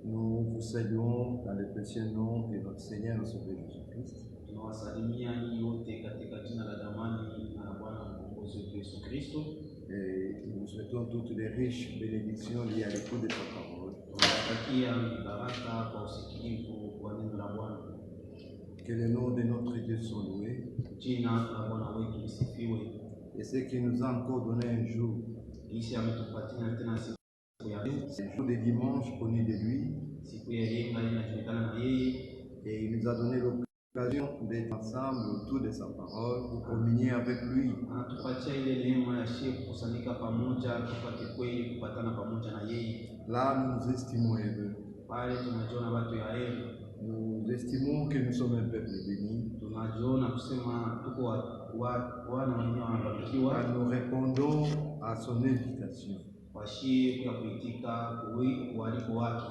Nous vous saluons dans le précieux nom de notre Seigneur et Sauveur Jésus-Christ. Et nous vous souhaitons toutes les riches bénédictions liées à l'écoute de sa parole. Que le nom de notre Dieu soit loué. Et ce qui nous a encore donné un jour, le jour de dimanche connu de lui, et il nous a donné l'occasion d'être ensemble autour de sa parole pour communier avec lui. Là, nous nous estimons heureux. Nous estimons que nous sommes un peuple béni. Car nous répondons à son invitation.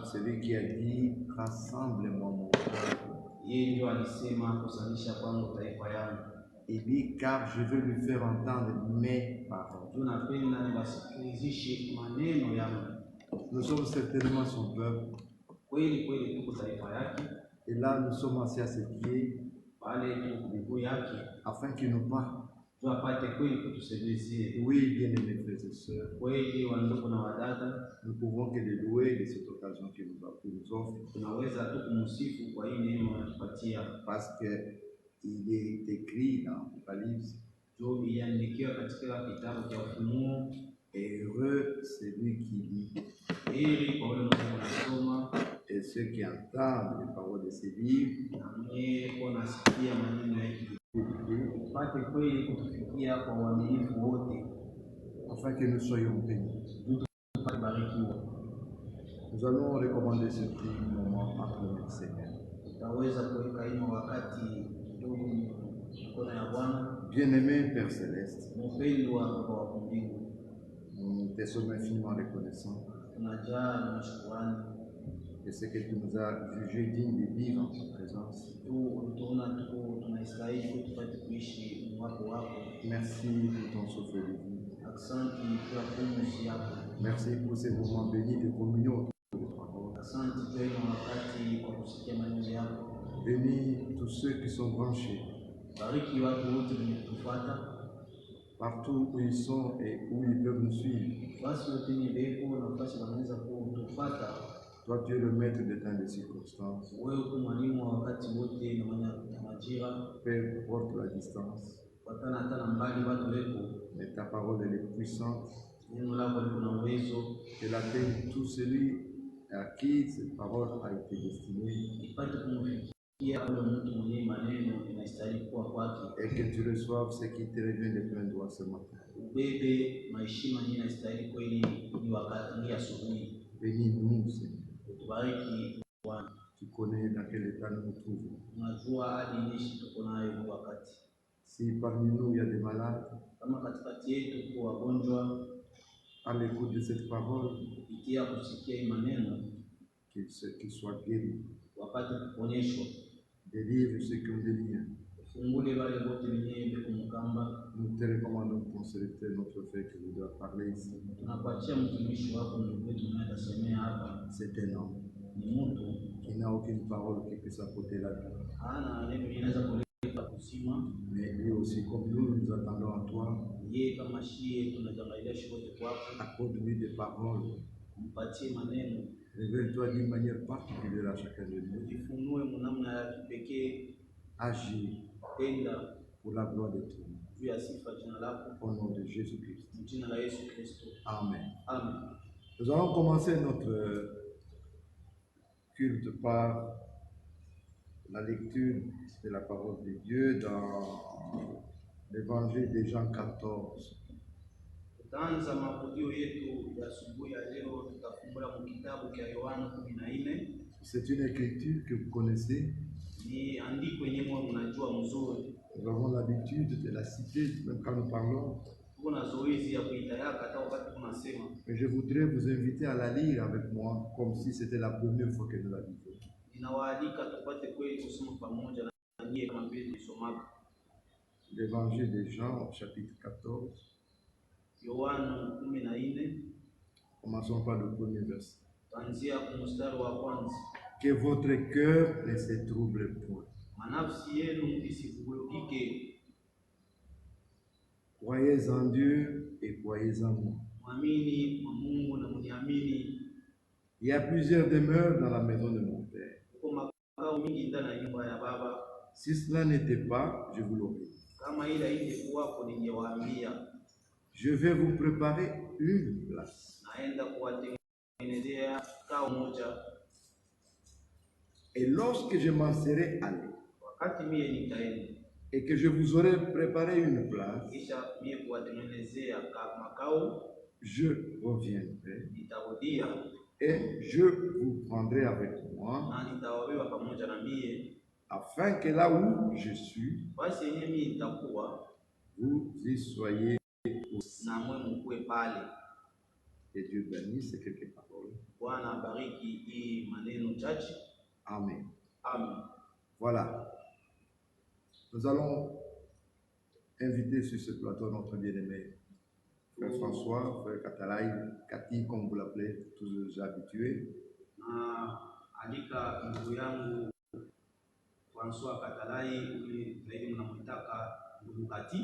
Celui qui a dit, rassemble-moi mon peuple. Il dit, car je veux lui faire entendre mes paroles. Nous sommes certainement son peuple. Et là, nous sommes assis à ses pieds afin qu'il nous parle. Oui, bien-aimés frères et sœurs, nous pouvons que le louer de cette occasion qu'il nous offre. Parce qu'il est écrit dans l'Apocalypse, heureux celui qui lit et ceux qui entendent les paroles de ces livres, afin que nous soyons bénis. Nous allons recommander ce petit moment entre notre Seigneur. Bien-aimé Père Céleste, nous te sommes infiniment reconnaissants de ce que tu nous as jugé digne de vivre en ta présence. Merci pour ton souffle de vie. Merci pour ces moments bénis de communion autour de ta parole. Bénis tous ceux qui sont branchés, partout où ils sont et où ils peuvent nous suivre. Toi, tu es le maître des temps et des circonstances. Peu importe la distance, mais ta parole elle est puissante. Elle atteigne tout celui à qui cette parole a été destinée. Et que tu reçoives ce qui te revient de plein droit ce matin. Bénis-nous, Seigneur. Tu connais dans quel état nous nous trouvons. Si parmi nous il y a des malades, à l'écoute de cette parole, qu'ils soient guéris. Délivre ceux qui ont des liens. Nous te recommandons ton serviteur, notre frère qui voudra parler ici. C'est un homme qui n'a aucune parole qui puisse apporter la vie. Mais lui aussi, comme nous attendons à toi, accorde-lui des paroles. Révèle-toi d'une manière particulière à chacun de nous. Agis pour la gloire de ton nom. Au nom de Jésus-Christ. Amen. Nous allons commencer notre culte par la lecture de la parole de Dieu dans l'évangile de Jean 14. C'est une écriture que vous connaissez. Nous avons l'habitude de la citer même quand nous parlons. Mais je voudrais vous inviter à la lire avec moi comme si c'était la première fois que nous la lisions. L'évangile de Jean, chapitre 14. Commençons par le premier verset. Que votre cœur ne se trouble point. Croyez en Dieu et croyez en moi. Il y a plusieurs demeures dans la maison de mon Père. Si cela n'était pas, je vous l'aurais dit. Je vais vous préparer une place. Et lorsque je m'en serai allé, et que je vous aurai préparé une place, je reviendrai et je vous prendrai avec moi, afin que là où je suis, vous y soyez aussi. Et Dieu bénisse ces quelques paroles. Amen. Amen. Voilà. Nous allons inviter sur ce plateau notre bien-aimé Frère François, Frère Katalaï, Cathy, comme vous l'appelez, tous les habitués. Alika ndugu yangu François Katalaï, zaidi mnamtaka ndugu Kati,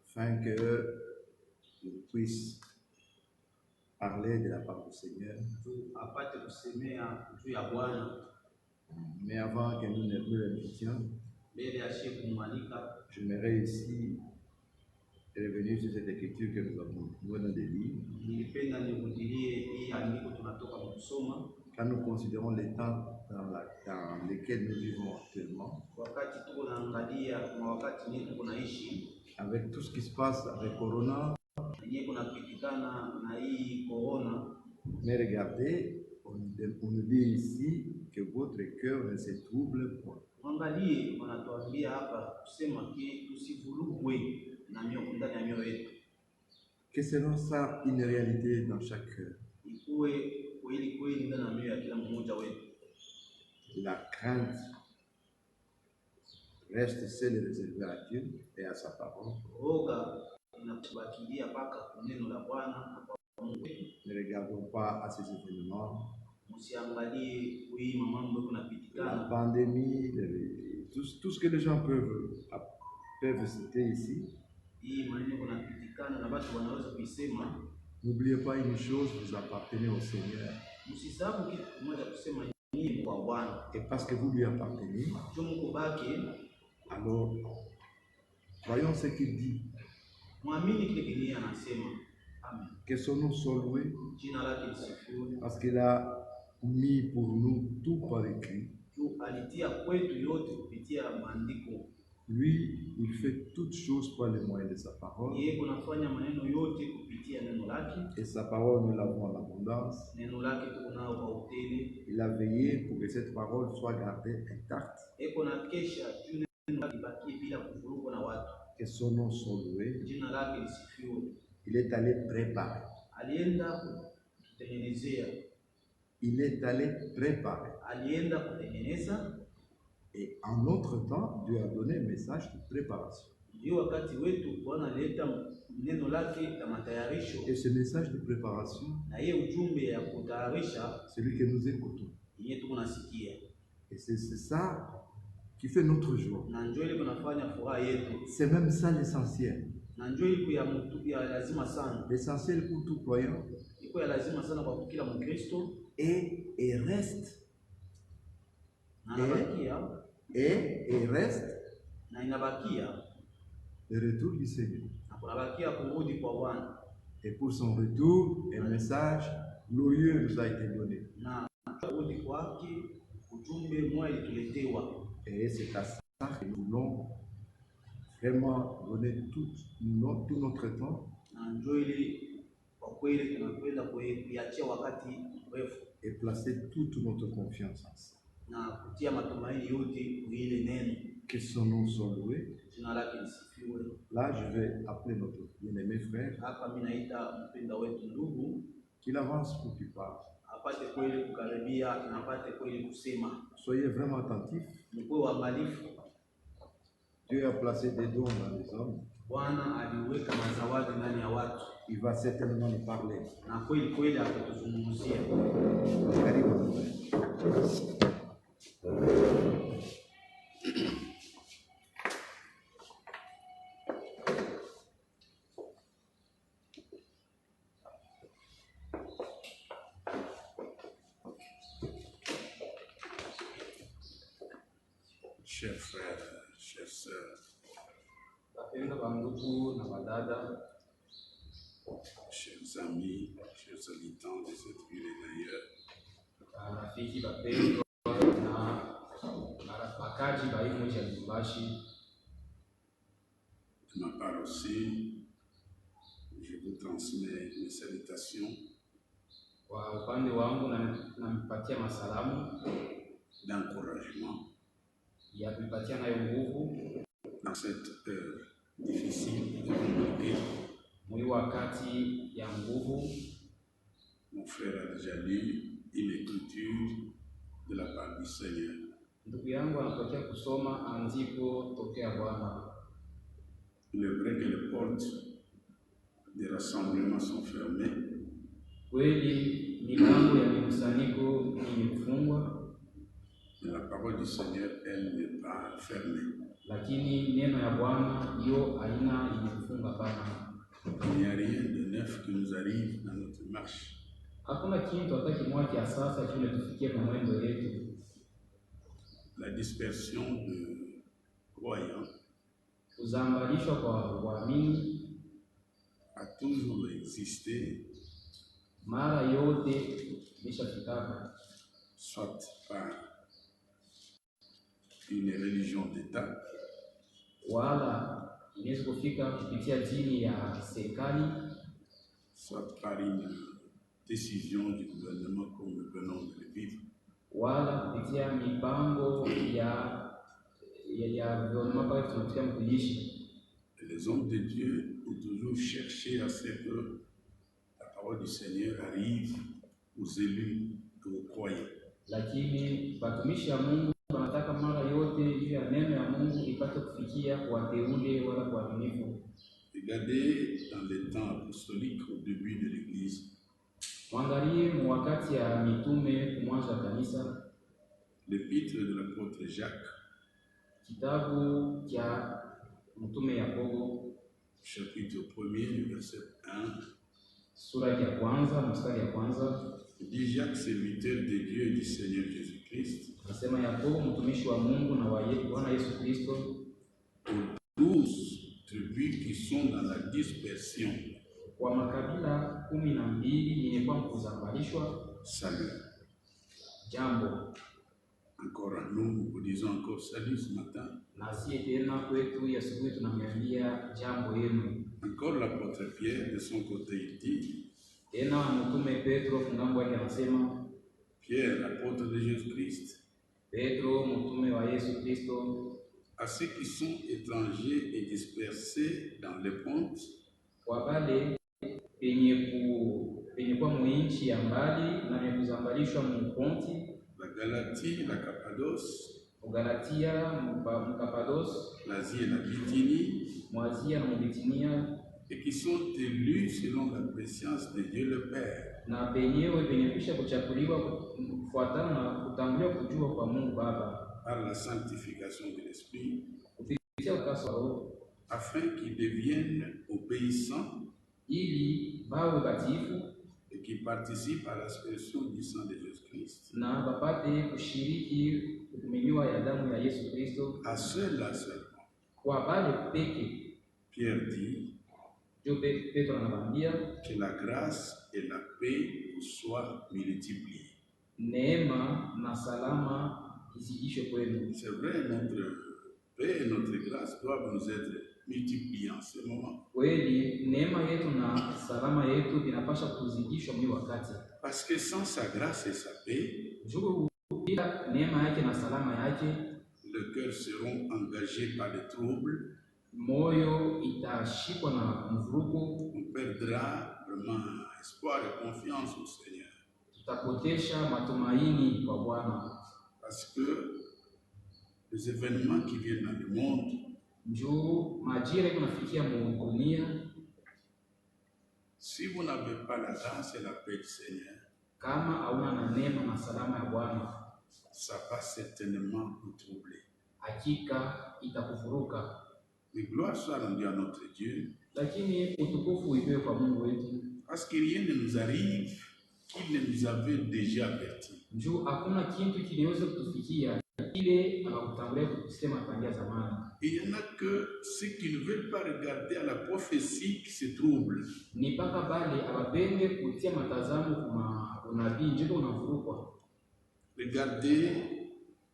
afin que je puisse parler de la part du Seigneur. Mais avant que nous ne l'invitions, j'aimerais ici revenir sur cette écriture que nous venons de lire. Quand nous considérons les temps dans lesquels nous vivons actuellement, avec tout ce qui se passe avec Corona, mais regardez, on nous dit ici que votre cœur ne se trouble point. Que selon ça une réalité dans chaque cœur. La crainte reste celle réservée à Dieu et à sa parole. Ne regardons pas à ces événements, la pandémie, tout ce que les gens peuvent citer ici. N'oubliez pas une chose, vous appartenez au Seigneur. Et parce que vous lui appartenez, alors voyons ce qu'il dit. Que son nom soit loué, parce qu'il a mis pour nous tout par écrit. Lui, il fait toutes choses par les moyens de sa parole. Et sa parole, nous l'avons en abondance. Il a veillé pour que cette parole soit gardée intacte. Que son nom soit loué. Il est allé préparer. Il est allé préparer. Et en notre temps, Dieu a donné un message de préparation. Et ce message de préparation, c'est lui que nous écoutons. Et c'est ça qui fait notre joie. C'est même ça l'essentiel. L'essentiel pour tout croyant et reste. Et reste le retour du Seigneur. Et pour son retour, un message glorieux nous a été donné. Et c'est à ça que nous voulons vraiment donner tout notre temps et placer toute notre confiance en ça. Que son nom soit loué. Là, je vais appeler notre bien-aimé frère, qu'il avance pour qu'il parle. Soyez vraiment attentifs. Dieu a placé des dons dans les hommes. Bwana aliweka mazawadi ndani ya watu. Il va certainement nous parler. Na kweli kweli atatuzungumzia. Karibu. Chers frères, chères sœurs, Wapendwa wa ndugu na wadada, chers amis, chers habitants de cette ville et d'ailleurs, rafiki wapendwa na wakazi wa hii mji ya Lubumbashi, de ma part aussi, je vous transmets mes salutations kwa upande wangu nampatia masalamu d'encouragement ya kumpatia nayo nguvu dans cette heure difficile et compliquée. mwi wakati ya nguvu. Mon frère a déjà lu une écriture de la part du Seigneur. Ndugu yangu anatokea kusoma andiko tokea Bwana. Il est vrai que les portes des rassemblements sont fermées, Kweli milango ya mikusanyiko imefungwa, mais la parole du Seigneur, elle n'est pas fermée. lakini neno ya Bwana hiyo haina imefunga pana. Il n'y a rien de neuf qui nous arrive dans notre marche. Hakuna kitu hata kimoja cha sasa kimetufikia kwa mwendo yetu. La dispersion de croyants Kuzambalishwa kwa waamini a toujours existé, mara yote imeshafika, soit par une religion d'État, wala inaweza kufika kupitia dini ya serikali, soit par une décision du gouvernement comme nous venons de le vivre, wala kupitia mipango ya gouvernement pale tunataka kuishi. et les hommes de Dieu ont toujours cherché à ce que la parole du Seigneur arrive aux élus et aux croyants. Lakini watumishi wa Mungu wanataka mara yote hiyo ya neno ya Mungu ipate kufikia kwa wateule wala kwa waaminifu. Regardez dans les temps apostoliques au début de l'Église, Mwangalie wakati ya mitume mwanzo wa kanisa, l'épître de l'apôtre Jacques, kitabu cha mtume Yakobo chapitre 1er, verset 1, sura ya kwanza mstari ya kwanza, dit Jacques, serviteur de Dieu et du Seigneur Jésus-Christ, nasema Yakobo mtumishi wa Mungu na wa Bwana Yesu Kristo, aux 12 tribus qui sont dans la dispersion, kwa makabila 12 yenye kwa kuzambalishwa, salut. jambo. Encore à nous, vous disons encore salut ce matin. Na sie tena kwetu ya asubuhi tunamwambia jambo yenu. Encore l'apôtre Pierre, de son côté, il dit, Tena mtume Petro kungambo yake anasema, Pierre, apôtre de Jésus-Christ, Petro mtume wa Yesu Kristo, à ceux qui sont étrangers et dispersés dans les pontes, kwa bale penye kwa mwinchi ya mbali na kuzambalishwa muponti, la Galatie, la Cappadoce, Galatia, Kapados, l'Asie et la Bithynie, Mwazia na Mubitinia, et qui sont élus selon la préscience de Dieu le Père, na penyewe penye kisha kuchakuliwa kufuatana na kutangulia kujua kwa Mungu Baba par la sanctification de l'Esprit, kupitia utakaso wa Roho, afin qu'ils deviennent obéissants ili bawe batiifu et qui participent à l'aspersion du sang de Jésus-Christ. na wapate kushiriki kumiminiwa ya damu ya Yesu Kristo. À ceux-là seulement, Kwa bale peke, Pierre dit Petro anamwambia, que la grâce et la paix vous soient multipliées. neema na salama izidishwe kwenu. C'est vrai, notre paix et notre grâce doivent nous être multipliées en ce moment. Kweli neema yetu na salama yetu vinapaswa kuzidishwa mwi wakati, Parce que sans sa grâce et sa paix, juu bila neema yake na salama yake, les cœurs seront engagés par des troubles. moyo itashikwa na mvuruko, On perdra vraiment espoir et confiance au Seigneur. tutapotesha matumaini kwa Bwana, Parce que les événements qui viennent dans le monde Njoo majira kunafikia dunia. Si vous n'avez pas la grâce et la paix du Seigneur, Kama hauna na neema na salama ya Bwana, ça va certainement vous troubler. hakika itakufuruka. Mais gloire soit rendue à notre Dieu, Lakini utukufu uipewe kwa Mungu wetu. parce que rien ne nous arrive qu'il ne nous avait déjà averti. Njoo hakuna kitu kinaweza kutufikia ile akakutangulia kusema tangia zamani. Et il y en a que ceux qui ne veulent pas regarder à la prophétie qui se troublent. Ni mpaka bale abapende kutia matazamo kwa unabii njoo unavurukwa. Regardez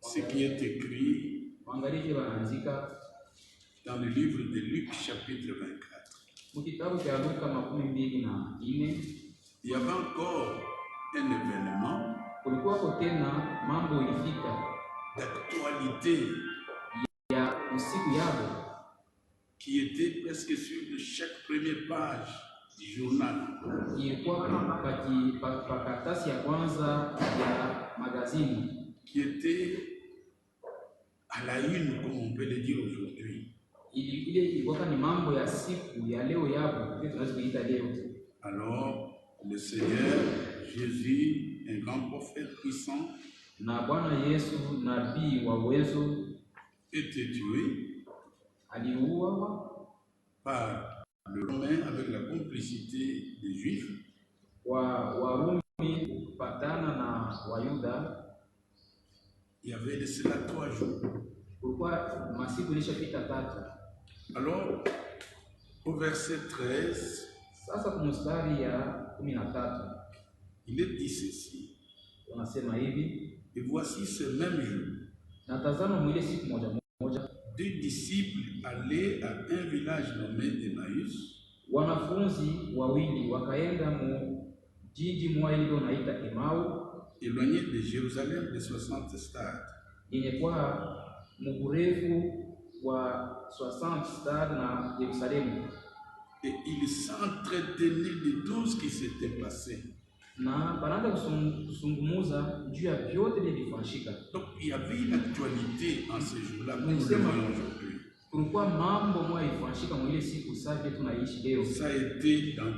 ce qui est écrit Waangalie wanaandika dans le livre de Luc chapitre 24. Mkitabu cha Luka 24. Il y avait encore un événement Kulikuwa tena mambo ilifika d'actualité ya usiku yao qui était presque sur chaque première page du journal. Ilikuwa pa karatasi ya kwanza ya magazini, Qui était à la une, comme on peut le dire aujourd'hui. ile ilikuwa ni mambo ya siku ya leo yao, ndio tunaweza kuita leo. Alors, le Seigneur Jésus, un grand prophète puissant, Na Bwana Yesu nabii wa uwezo était tué aliuawa par le Romain avec la complicité des Juifs. Warumi kupatana na Wayuda. Il y avait de cela 3 jours. Kulikuwa masiku ilishapita 3. Alors, au verset 13, Sasa kwa mstari ya 13 il est dit ceci. unasema hivi: Et voici ce même jour, na tazama mwile siku moja moja 2 disciples allaient à un village nommé Emmaüs, wanafunzi wawili wakaenda mu jiji moja ile unaita Emau, éloigné de Jérusalem de 60 stades. yenye kwa murefu wa 60 stade na Yerusalemu. Et ils s'entretenaient de tout ce qui s'était passé. Na banaanza kusungumuza juu ya vyote vilifanyika. Donc il y avait une actualité en ce jour-là, comme nous le voyons aujourd'hui. Kulikuwa mambo moja ilifanyika mwile siku sasa tunaishi leo. Ça a été dans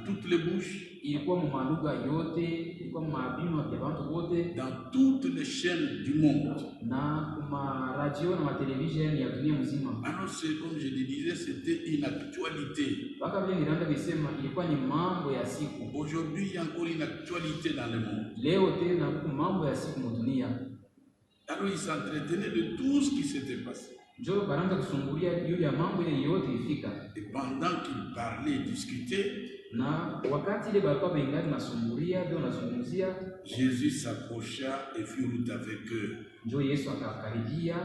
toutes les bouches, Ilikuwa mu malugha yote, ilikuwa mabino ya watu wote, dans toutes les chaînes du monde. na kuma radio na ma television ya dunia mzima. Alors c'est comme je le disais, c'était une actualité. Baka vile nilianza kusema ilikuwa ni mambo ya siku. Aujourd'hui, il y a encore une actualité dans le monde. Leo tena kuna mambo ya siku mu dunia. Alors ils s'entretenaient de tout ce qui s'était passé. Njoo banaanza kusumbulia juu ya mambo ile yote ifika. Et pendant qu'ils parlaient, discutaient, Na wakati ile balikuwa bengani nasumbulia ndio nazungumzia, Jésus s'approcha et fit route avec eux. njoo Yesu akakaribia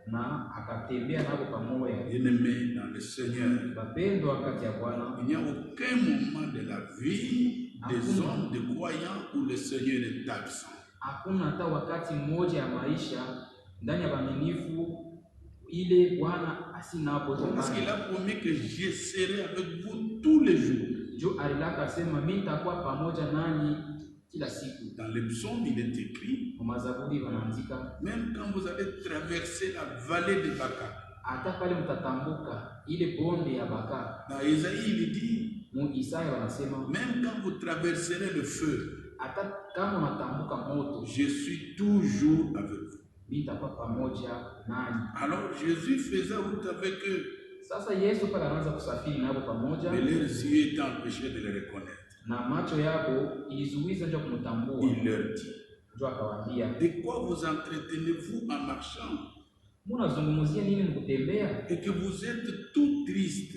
na akatembea nao pamoja. Bien-aimés dans le Seigneur, Bapendo wakati ya Bwana, il n'y a aucun moment de la vie des hommes, des croyants, où le Seigneur est absent. hakuna hata wakati mmoja ya maisha ndani ya waaminifu ile Bwana asinapo. Parce qu'il a promis que je serai avec vous tous les jours. Njoo alilaka sema mimi nitakuwa pamoja nanyi kila siku. Dans les psaumes, il est écrit, Kwa mazaburi wanaandika, même quand vous allez traverser la vallée de Baca. hata pale mtatambuka ile bonde ya Baka. Dans Isaïe, il dit, Mu Isaya wanasema même quand vous traverserez le feu, hata kama unatambuka moto, je suis toujours avec vous. mimi nitakuwa pamoja nanyi. Alors Jésus faisait route avec eux, Sasa Yesu pale anaanza kusafiri nao pamoja, mais leurs yeux étaient empêchés de le reconnaître. na macho yao ilizuiza ndio kumtambua. Il leur dit, Ndio akawaambia, de quoi vous entretenez-vous en marchant mnazungumzia nini mkutembea et que vous êtes tout triste?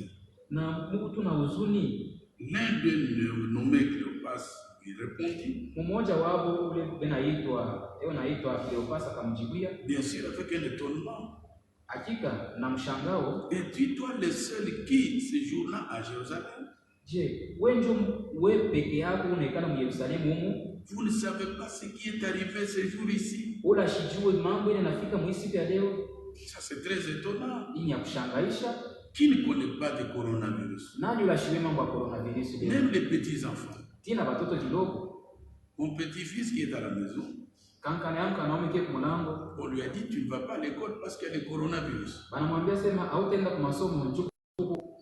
na Mungu tuna huzuni? L'un d'eux, nommé Cléopas, lui répondit, Mmoja wao ule naitwa Cleopas akamjibia, bien sûr avec un étonnement, hakika na mshangao, es-tu toi le seul qui séjourna à Jérusalem? je, wewe peke yako unaikana mu Yerusalemu humu? Vous ne savez pas ce qui est arrivé ce jour ici? Wala shijue mambo ile nafika mu siku ya leo? Ça c'est très étonnant. Hii ni ya kushangaisha. Qui ne connaît pas de coronavirus? Nani ulashiwe mambo ya coronavirus leo? Même les petits enfants. Tina watoto kidogo. Mon petit-fils qui est à la maison, Kankaneamka naomi ke kumulango. On lui a dit tu ne vas pas à l'école parce qu'il y a le coronavirus. Banamwambia sema hautaenda kwa masomo njoo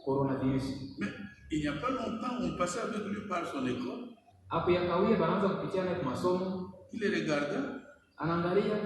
coronavirus. Mais il n'y a pas longtemps on passait avec lui par son école. Hapo yakawia banaanza kupitia naye kwa masomo. Il les regarda. Anaangalia.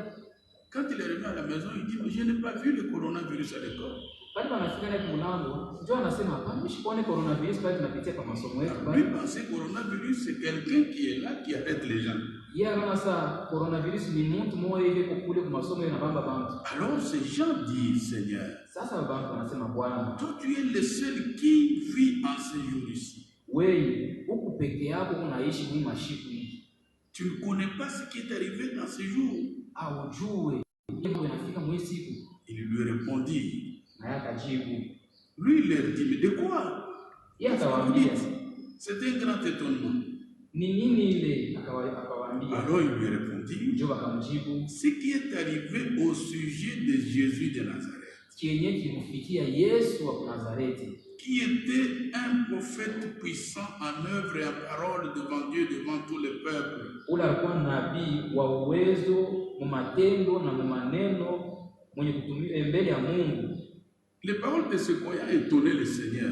Quand il est revenu à la maison, il dit mais je n'ai pas vu le coronavirus à l'école. Bali banafika naye kumulango, sio anasema hapa mshikone coronavirus bali tunapitia kwa masomo yetu bali. Lui penser coronavirus c'est quelqu'un qui est là qui arrête les gens. Yeye anaona saa coronavirus ni mtu mmoja hivi kukule kwa masomo na bamba bantu. Alors ces gens disent Seigneur. Sasa bantu wanasema Bwana, toi tu es le seul qui vit en ces jours ici. Wewe huku peke yako unaishi mwi mashiku hii. Tu ne connais pas ce qui est arrivé dans ces jours. Aujue jambo linafika mwi siku. Il lui répondit. Na yakajibu. Lui il leur dit mais de quoi? Yeye akawaambia. C'est un grand étonnement. Ni nini ile? Akawaambia. Alors il lui répondit. Ndio akamjibu. Ce qui est arrivé au sujet de Jésus de Nazareth. Kienye kimfikia Yesu wa Nazareti. Qui était un prophète puissant en œuvre et en parole devant Dieu, devant tous les peuples. Ule alikuwa nabii wa uwezo, mu matendo na mu maneno, mwenye kutumia mbele ya Mungu. Les paroles de ce croyant étonnaient le Seigneur.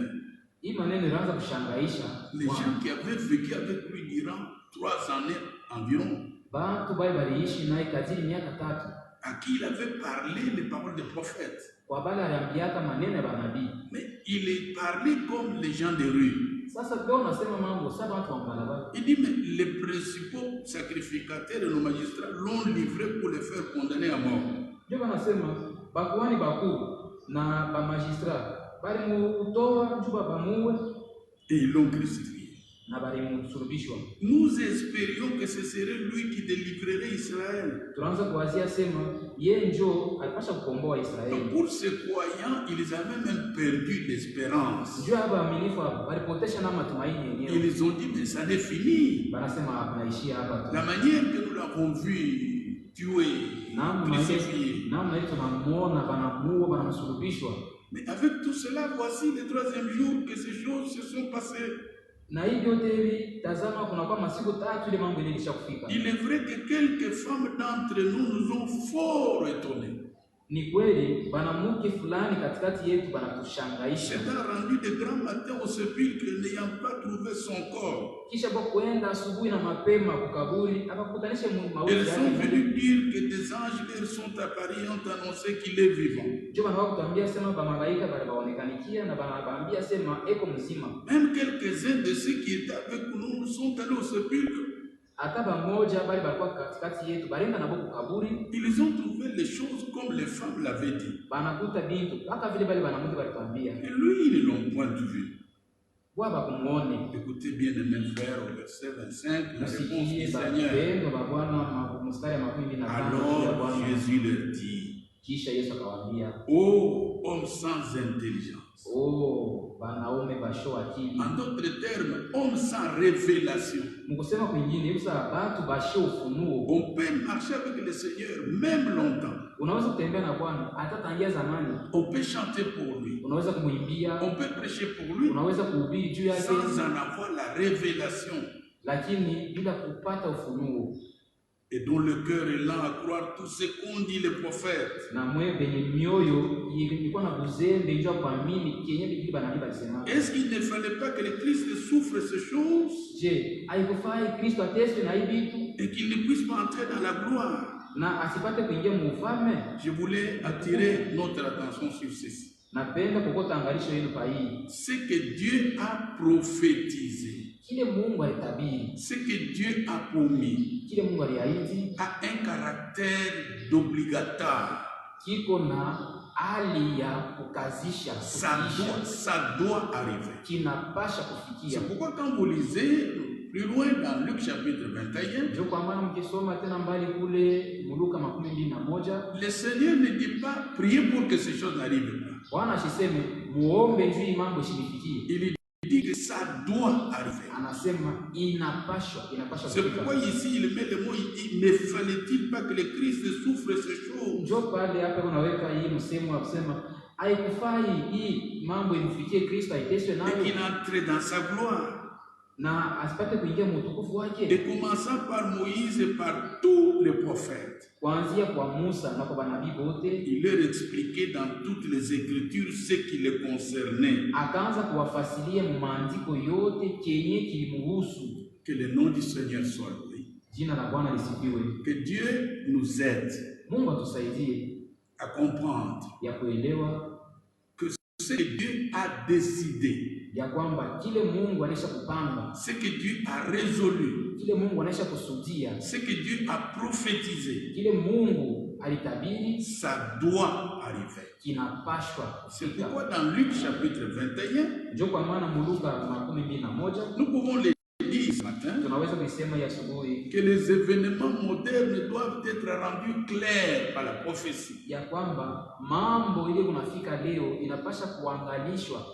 Hii maneno ilianza kushangaisha les gens qui avaient vécu avec lui durant 3 années environ. Bantu bali baliishi naye kadiri miaka 3. À qui il avait parlé les paroles des prophètes. Kwa bali aliambiaka maneno ya manabii. Mais il est parlé comme les gens de rue. Sasa kwa unasema mambo sasa watu wa barabara. Il dit mais les principaux sacrificateurs et nos magistrats l'ont livré pour les faire condamner à mort. Ndio wanasema bakuani bakuu na ba magistrat bali mutoa juba bamuwe et ils l'ont crucifié. Na bali musulubishwa. Nous espérions que ce serait lui qui délivrerait Israël. Tunaanza kuwazia sema yeye ndio alipasha kukomboa Israeli. Pour ces croyants, ils avaient même perdu l'espérance. Ndio hapa aminifu hapa walipotesha na matumaini yenyewe. Ils ont dit mais ça n'est fini. Banasema tunaishia hapa. La manière que nous l'avons vu tué, crucifié. Namna hiyo tunamuona banamuua banamsulubishwa. Mais avec tout cela, voici le 3e jour que ces choses se sont passées. Na hivyo hivi tazama kuna kwa masiku 3 ile mambo ilisha kufika. Il est vrai que quelques femmes d'entre nous ont fort étonnés. Ni kweli banamuke fulani katikati yetu banatushangaisha. S'étant rendu de grand matin au sépulcre n'ayant pas trouvé son corps. Kisha kwa kuenda asubuhi na mapema kukaburi akakutanisha mauti yake. Ils sont venus dire que des anges leur sont apparus ont annoncé qu'il est vivant. Ndio wanawakutambia sema ba malaika bali baonekanikia na banaambia sema eko mzima. Même quelques-uns de ceux qui étaient avec nous sont allés au sépulcre. Ataba moja bali balikuwa katikati yetu balenda nabo kukaburi. Ils ont trouvé les choses comme les femmes l'avaient dit. Banakuta bintu mpaka vile bali banamuti balitwambia. Et lui ils ne l'ont point vu. Baba kumuone. Écoutez bien mes frères au verset 25 la réponse du Seigneur. Alors Jésus leur dit. Kisha Yesu akawaambia, ô homme sans intelligence. Oh, banaume basho akili. En d'autres termes, homme sans révélation. Mkusema kwingine yusa batu basho ufunuo. On peut marcher avec le Seigneur même longtemps. Unaweza kutembea na Bwana hata tangia zamani. On peut chanter pour lui. Unaweza kumuimbia. On peut prêcher pour lui. Unaweza kuhubiri juu yake sans en avoir la révélation. Lakini bila kupata ufunuo. Et dont le cœur est lent à croire tout ce qu'ont dit les prophètes. Est-ce qu'il ne fallait pas que le Christ souffre ces choses et qu'il ne puisse pas entrer dans la gloire? Je voulais attirer notre attention sur ceci. Ce que Dieu a prophétisé, ce que Dieu a promis, a un caractère d'obligatoire. Ça doit arriver. C'est pourquoi quand vous lisez plus loin dans Luc chapitre 21, le Seigneur ne dit pas prier pour que ces choses n'arrivent pas. Il dit que ça doit arriver. C'est pourquoi ici il met le mot, il dit, ne fallait-il pas que le Christ souffre ces choses et qu'il entre dans sa gloire? na asipate kuingia mutukufu wake. Et commençant par Moïse et par tous les prophètes, kuanzia kwa Musa na kwa manabii bote, il leur expliquait dans toutes les écritures ce qui les concernait. Akaanza kuwafasilia maandiko yote kenye kilimuhusu. Que le nom du Seigneur soit loué. Jina la Bwana lisifiwe. Que Dieu nous aide. Mungu atusaidie à comprendre ya kuelewa que ce que Dieu a décidé, ya kwamba kile Mungu anaisha kupanga, ce que Dieu a résolu, kile Mungu anaisha kusudia, ce que Dieu a prophétisé, kile Mungu alitabiri, ça doit arriver. Kinapashwa. C'est pourquoi dans Luc chapitre 21, ndio kwa maana Luka 21 nous pouvons le dire ce matin, tunaweza kusema ya asubuhi que les événements modernes doivent être rendus clairs par la prophétie. Ya kwamba mambo ile kunafika leo inapasha kuangalishwa,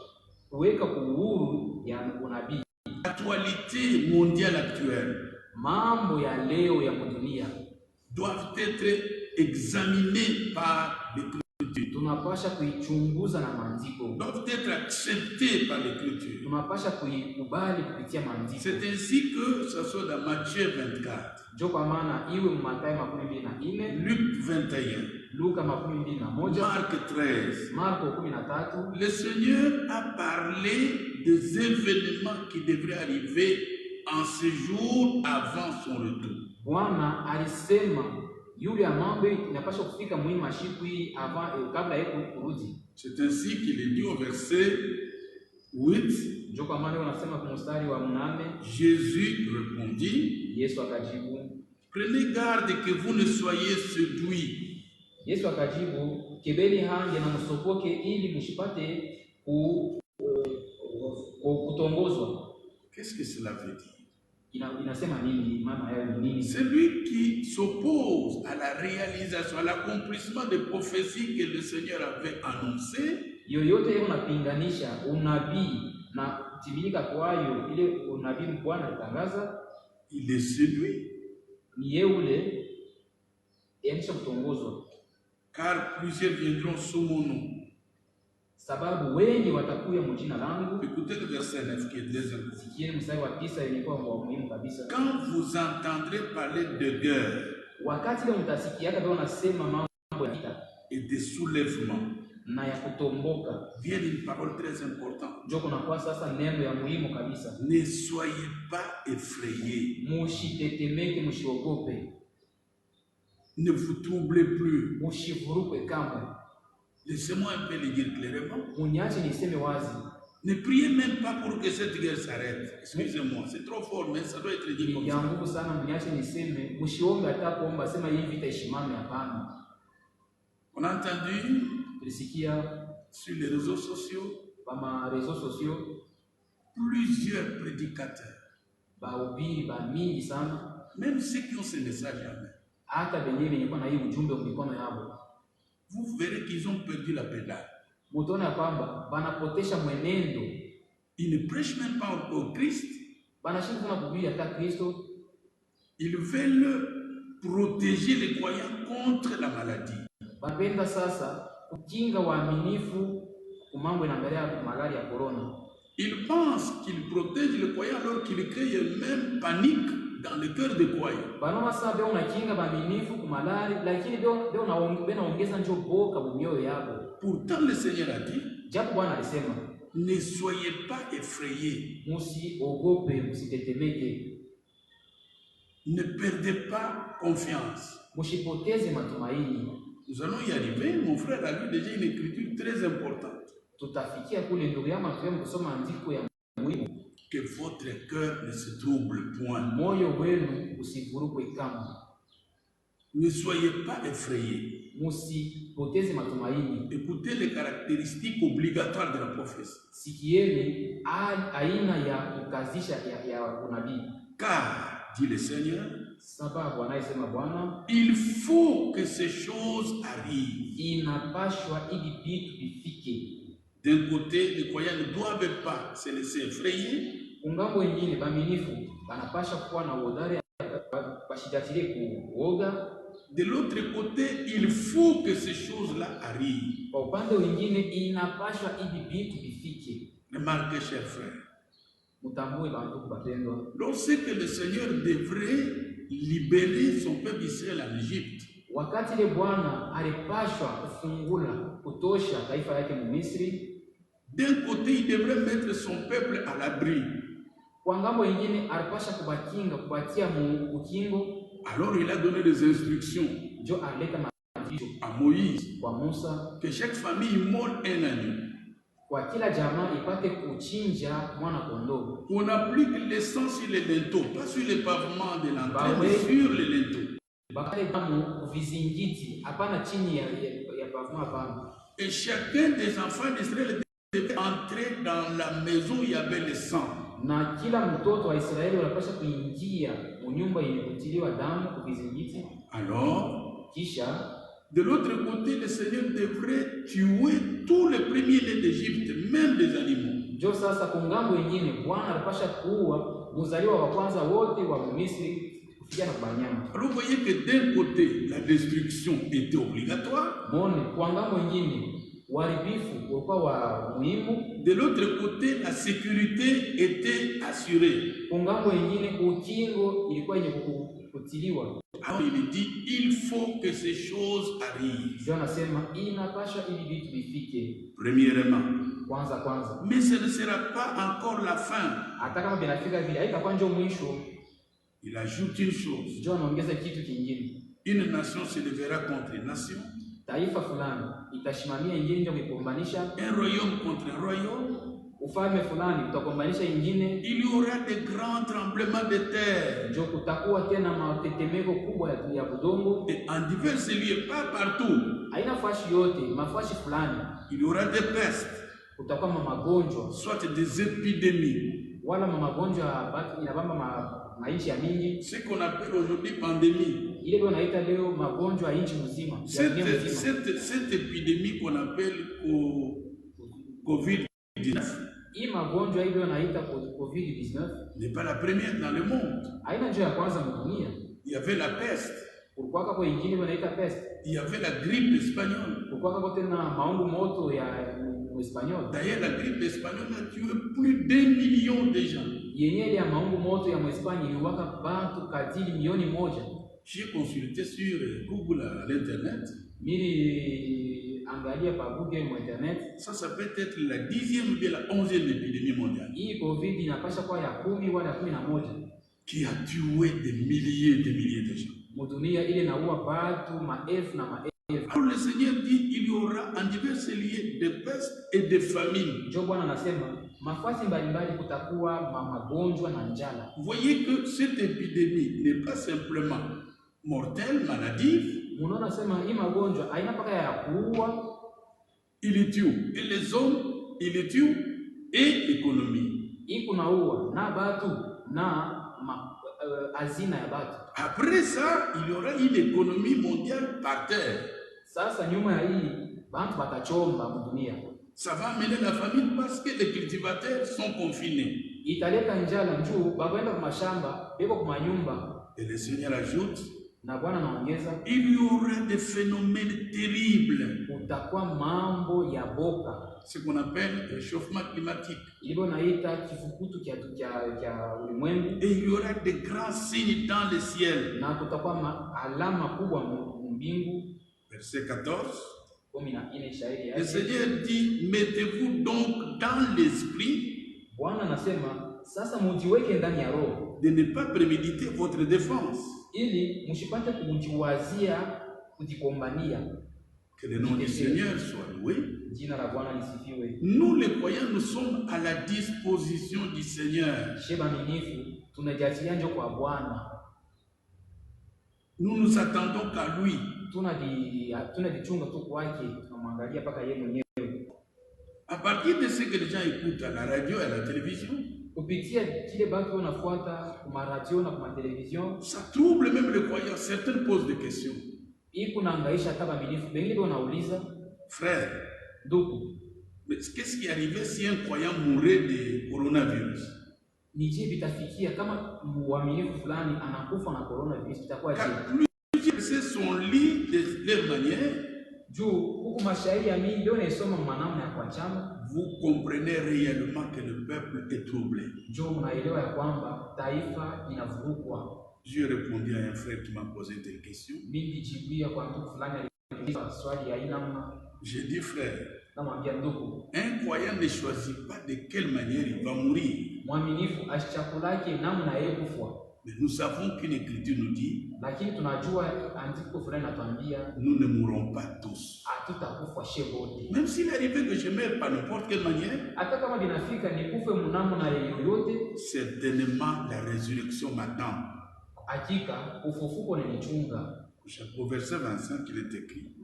kuweka uhuru ya unabii. L'actualité mondiale actuelle, mambo ya leo ya dunia, doivent être examinés par les tunapasha kuichunguza na maandiko, doivent être acceptés par l'écriture. Tunapasha kuikubali kupitia maandiko. C'est ainsi que ça soit dans Matthieu 24, ndio kwa maana iwe Mathayo 24, Luc 21, Luka 21, Marc 13, Marko 13. Le Seigneur a parlé des événements qui devraient arriver en ce jour avant son retour. Bwana alisema yule mambo inapaswa kufika muhimu mashiku hii kabla yake kurudi. C'est ainsi qu'il est dit au verset 8. Ndio kwa maana unasema kwa mstari wa 8, Jésus répondit, Yesu akajibu, prenez garde que vous ne soyez séduits. Yesu akajibu, kebeni hange na msopoke ili msipate kutongozwa. Qu'est-ce que cela veut dire? Inasema nini? Maana yao ni nini? Celui qui s'oppose à la réalisation, à l'accomplissement des prophéties que le Seigneur avait annoncées, yoyote yeye unapinganisha unabii na kutimilika kwayo ile unabii Bwana alitangaza, il est séduit. Ni yule yanisha kutongozwa. Car plusieurs viendront sous mon nom. Sababu wengi watakuya mjina langu. Écoutez le verset 9 qui est très important. Sikieni mstari wa 9 ilikuwa muhimu kabisa. Quand vous entendrez parler de guerre, wakati ile mtasikiaka ndio nasema mambo ya vita et de soulèvement, na ya kutomboka, vient une parole très importante. Ndio kuna kwa sasa neno ya muhimu kabisa. Ne soyez pas effrayés. Musitetemeke, msiogope. Ne vous troublez plus. Musivurukwe kamwe. Laissez-moi un peu le dire clairement. Munyache niseme wazi. Ne priez même pas pour que cette guerre s'arrête. Excusez-moi, c'est trop fort, mais ça doit être dit comme ça. Yangu sana munyache niseme, msiombe hata kuomba sema hii vita ishimame, hapana. On a entendu tulisikia sur les réseaux sociaux, par réseaux sociaux, plusieurs prédicateurs. Bahubiri ba mingi sana, même ceux qui ont ce message en main. Hata benye benye kwa na hii ujumbe kwa mikono yao. Vous verrez qu'ils ont perdu la pédale. Mutaona kwamba banapotesha mwenendo. Ils ne prêchent même pas au Christ. Banashindwa na kuhubiri hata Kristo. Ils veulent protéger les croyants contre la maladie. Bapenda sasa kukinga waaminifu kumambo inaangalia malaria ya corona. Ils pensent qu'ils protègent les croyants alors qu'ils créent même panique dans le cœur des croyants. Banoma sasa beo unakinga waaminifu kumalaria, lakini beo naongeza njoo boka mumioyo yao. Pourtant le Seigneur a dit, japo Bwana alisema, ne soyez pas effrayés. Musiogope, musitetemeke. Ne perdez pas confiance. Musipoteze matumaini. Nous allons y arriver. Mon frère a lu déjà une écriture très importante. Tutafikia kule ndugu yangu tuweze kusoma andiko ya muhimu. Que votre cœur ne se trouble point. Moyo wenu usivurukwe kamwe. Ne soyez pas effrayés. Musipoteze matumaini. Écoutez les caractéristiques obligatoires de la prophétie. Sikieni aina ya kukazisha ya unabii. Car, dit le Seigneur, sababu anayesema Bwana, il faut que ces choses arrivent. Inapashwa ili vitu vifike. D'un côté, les croyants ne doivent pas se laisser effrayer. Ungambo wengine baaminifu banapasha kuwa na uhodari bashijatilie kuoga. De l'autre côté, il faut que ces choses-là arrivent. Kwa upande wengine inapashwa ili vitu vifike. Remarquez, chers frères, Lorsque le Seigneur devrait libérer son peuple Israël en Égypte, wakati ile Bwana alipashwa kufungula kutosha taifa yake Misri, d'un côté il devrait mettre son peuple à l'abri, kwa ngambo nyingine alipasha kubakinga kubatia ukingo. Alors il a donné des instructions à Moïse kwa Musa que chaque famille mole un agneau, kwa kila jamaa ipate kuchinja mwana kondoo. On applique le sang sur les linteaux, pas sur les pavements de l'entrée, mais sur les linteaux. Et chacun des enfants d'Israël devait entrer dans la maison où il y avait le sang. Na kila mtoto wa Israeli wanapaswa kuingia nyumba yenye kutiliwa damu kwa vizingiti. Alors, kisha de l'autre côté, le Seigneur devrait tuer tous les premiers-nés d'Égypte, même des animaux. Jo sasa kungambo nyingine Bwana alipasha kuua mzaliwa wa kwanza wote wa Misri kufikia na banyama. Alors vous voyez que d'un côté, la destruction était obligatoire. Mone kwa ngambo nyingine waribifu ulikuwa wa muhimu. De l'autre côté, la sécurité était assurée. Kungambo nyingine ukingo ilikuwa yenye kutiliwa. Alors il dit, il faut que ces choses arrivent. Premièrement. Mais ce ne sera pas encore la fin. Il ajoute une chose. Une nation se lèvera contre une nation. Un royaume contre un royaume. Il y aura des grands tremblements de terre. Et en divers lieux, pas partout. Il y aura des pestes, soit des épidémies. Ce qu'on appelle aujourd'hui pandémie. Cette épidémie qu'on appelle Covid-19 n'est pas la première dans le monde. Il y avait la peste. Il y avait la grippe espagnole. D'ailleurs, la grippe espagnole a tué plus d'1 million de gens. J'ai consulté sur Google à l'internet. Ça peut être la 10e ou la 11e épidémie mondiale qui a tué des milliers de gens. Alors le Seigneur dit il y aura en divers lieux de pestes et de famines. Vous voyez que cette épidémie n'est pas simplement mortelle, maladive. Il est tue. Et les hommes, il est tue. Et l'économie. Après ça, il y aura une économie mondiale par terre. Ça va amener la famine parce que les cultivateurs sont confinés. Et le Seigneur ajoute, il y aura des phénomènes terribles. Ce qu'on appelle le réchauffement climatique. Et il y aura des grands signes dans le ciel. Verset 14. Le Seigneur dit, mettez-vous donc dans l'esprit de ne pas préméditer votre défense. Que le nom du Seigneur soit loué. Nous les croyants, nous sommes à la disposition du Seigneur. Nous nous attendons qu'à lui. À partir de ce que les gens écoutent à la radio et à la télévision, ça trouble même les croyants. Certains posent des questions. Frère, mais qu'est-ce qui arrivait si un croyant mourait de coronavirus? Car plusieurs versets sont lus de leur manière. vous comprenez réellement que le peuple est troublé. J'ai répondu à un frère qui m'a posé des questions. J'ai dit, frère, un croyant ne choisit pas de quelle manière il va mourir. Mais nous savons qu'une écriture nous dit, nous ne mourrons pas tous. Même s'il arrivait que je meure par n'importe quelle manière, certainement la résurrection m'attend. Au verset 25, il est écrit,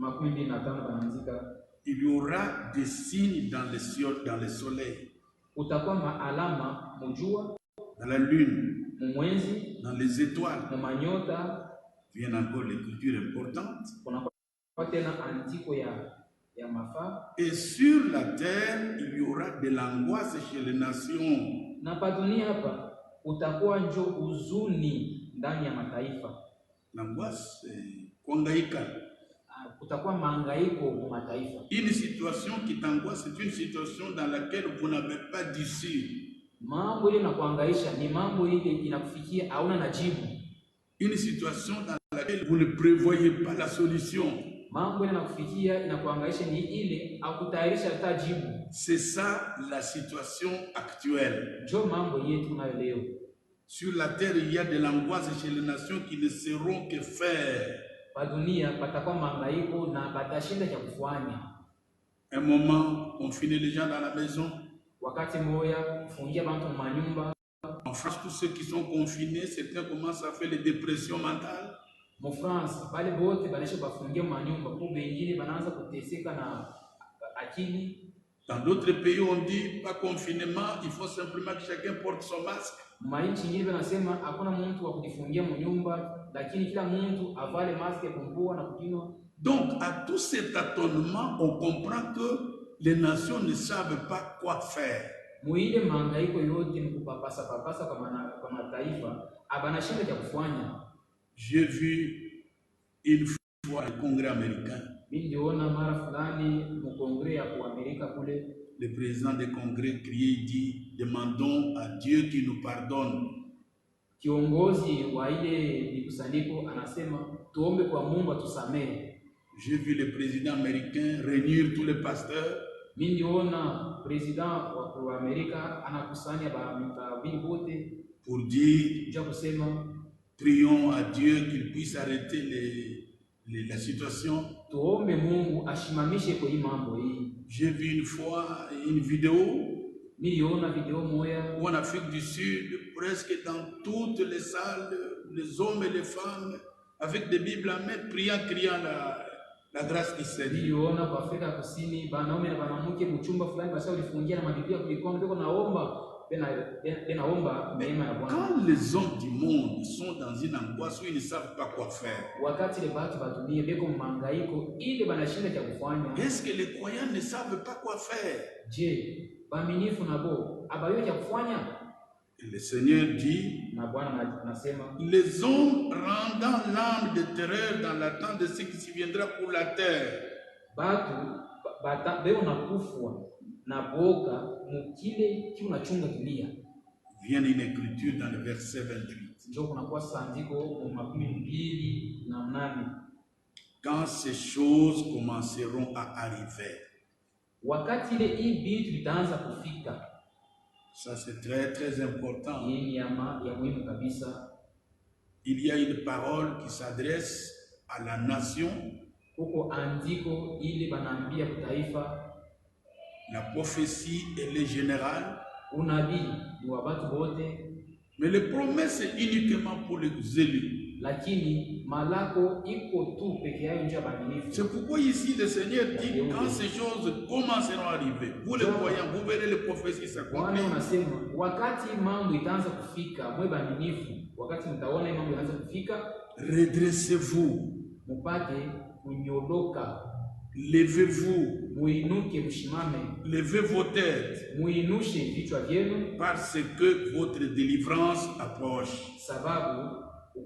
il y aura des signes dans le soleil, dans la lune, dans les étoiles. Vient encore l'écriture importante. Et sur la terre, il y aura de l'angoisse chez les nations. L'angoisse, une situation qui t'angoisse, c'est une situation dans laquelle vous n'avez pas d'issue. Une situation dans laquelle vous ne prévoyez pas la solution. C'est ça la situation actuelle. Sur la terre, il y a de l'angoisse chez les nations qui ne sauront que faire. Un moment, on finit les gens dans la maison. En France, tous ceux qui sont confinés, certains commencent à faire les dépressions mentales. Dans d'autres pays, on dit pas confinement, il faut simplement que chacun porte son masque. Donc, à tout cet étonnement, on comprend que les nations ne savent pas quoi faire. J'ai vu une fois le Congrès américain. Le président du Congrès criait, il dit, demandons à Dieu qui nous pardonne. J'ai vu le président américain réunir tous les pasteurs pour dire, prions à Dieu qu'il puisse arrêter la situation. J'ai vu une fois une vidéo où en Afrique du Sud, presque dans toutes les salles, les hommes et les femmes, avec des Bibles à main, criant la grâce du Seigneur. Quand les hommes du monde sont dans une angoisse où ils ne savent pas quoi faire, est-ce que les croyants ne savent pas quoi faire? Et le Seigneur dit, les hommes rendant l'âme de terreur dans l'attente de ce qui s'y viendra pour la terre. Vient une écriture dans le verset 28. Quand ces choses commenceront à arriver. Ça c'est très très important. Il y a une parole qui s'adresse à la nation. La prophétie elle est générale. Mais les promesses c'est uniquement pour les élus. C'est pourquoi ici le Seigneur dit quand ces choses commenceront à arriver, vous les croyants, vous verrez les prophéties s'accomplir. Redressez-vous, levez-vous, levez vos têtes, parce que votre délivrance approche.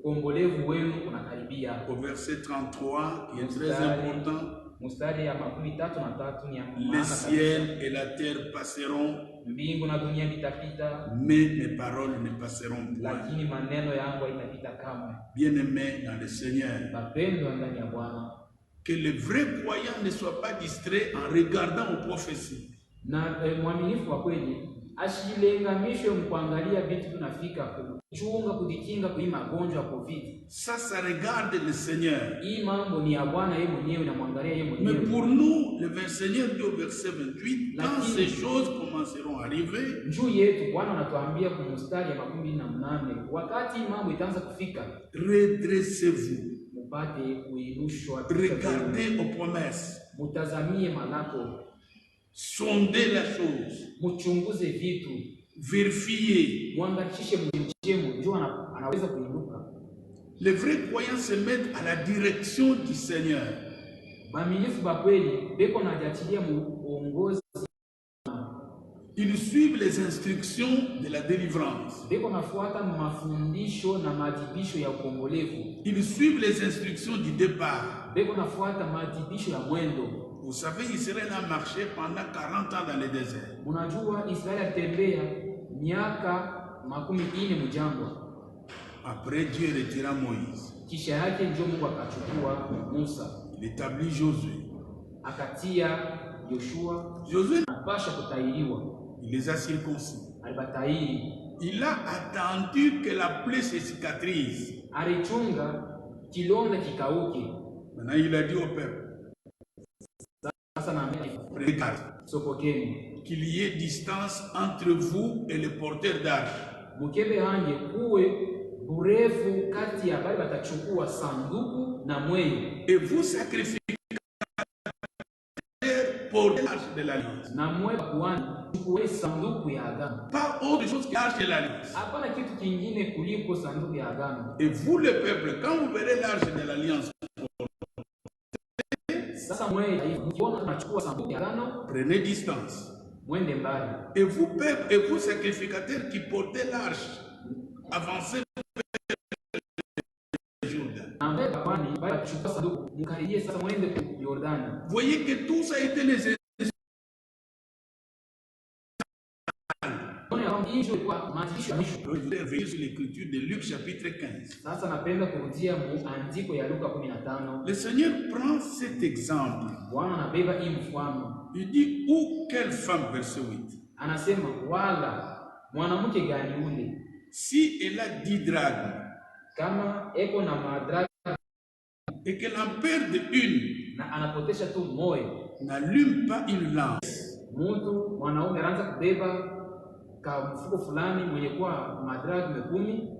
Au verset 33, qui est très important, Mstari ya 33 ni ya le ciel et la terre passeront, mbingu na dunia vitapita, mais mes paroles ne passeront point. Lakini maneno yangu haitapita kamwe. Bien-aimés dans le Seigneur, Bapendwa ndani ya Bwana, que le vrai croyant ne soit pas distrait en regardant aux prophéties. Na mwaminifu wa kweli asilengamishwe mkuangalia vitu tunafika kuchunga kujikinga kwa magonjwa ya COVID. Ça regarde le Seigneur. Hii mambo ni ya Bwana yeye mwenyewe, na mwangalia yeye mwenyewe. Mais pour nous, le Seigneur dit au verset 28, quand ces choses commenceront à arriver, juu yetu Bwana anatuambia kwa mstari ya 28, wakati mambo itaanza kufika, redressez-vous. Mupate kuinushwa. Regardez aux promesses. Mutazamie malako. Sondez la chose. Muchunguze vitu. Vérifiez. Muangalishe mjemo, ndio anaweza kuinuka. Les vrais croyants se mettent à la direction du Seigneur. Baminifu ba kweli beko na jatilia muongozi. Ils suivent les instructions de la délivrance. Beko nafuata mafundisho na maadibisho ya ukombolevu. Ils suivent les instructions du départ. Beko nafuata maadibisho ya mwendo. Vous savez, Israël a marché pendant 40 ans dans le désert. Munajua Israeli atembea miaka 40 mjangwa. Après, Dieu retira Moïse. Kisha yake ndio Mungu akachukua Musa. Il établit Josué. Akatia Yoshua. Josué anapasha kutahiriwa. Il les a circoncis. Alibatahiri. Il a attendu que la plaie se cicatrise. Alichunga kilonda kikauke. Maintenant, il a dit au peuple, prenez garde qu'il y ait distance entre vous et le porteur d'arche. Mukebe hange kuwe burefu kati ya bali batachukua sanduku na mwenye. Et vous sacrifiez pour l'arche de l'alliance. Na mwe kuani chukue sanduku ya agano. Pas autre chose que l'arche de l'alliance. Hapana kitu kingine kuliko sanduku ya agano. Et vous le peuple, quand vous verrez l'arche de l'alliance, prenez distance. Et vous, peuple, et vous, sacrificateurs qui portez l'arche, avancez vers le Jourdain. Voyez que tout ça a été les Je voudrais revenir sur l'écriture de Luc chapitre 15. Le Seigneur prend cet exemple. Il dit où quelle femme, verset 8. Si elle a 10 drachmes et qu'elle en perde une, n'allume pas une lance.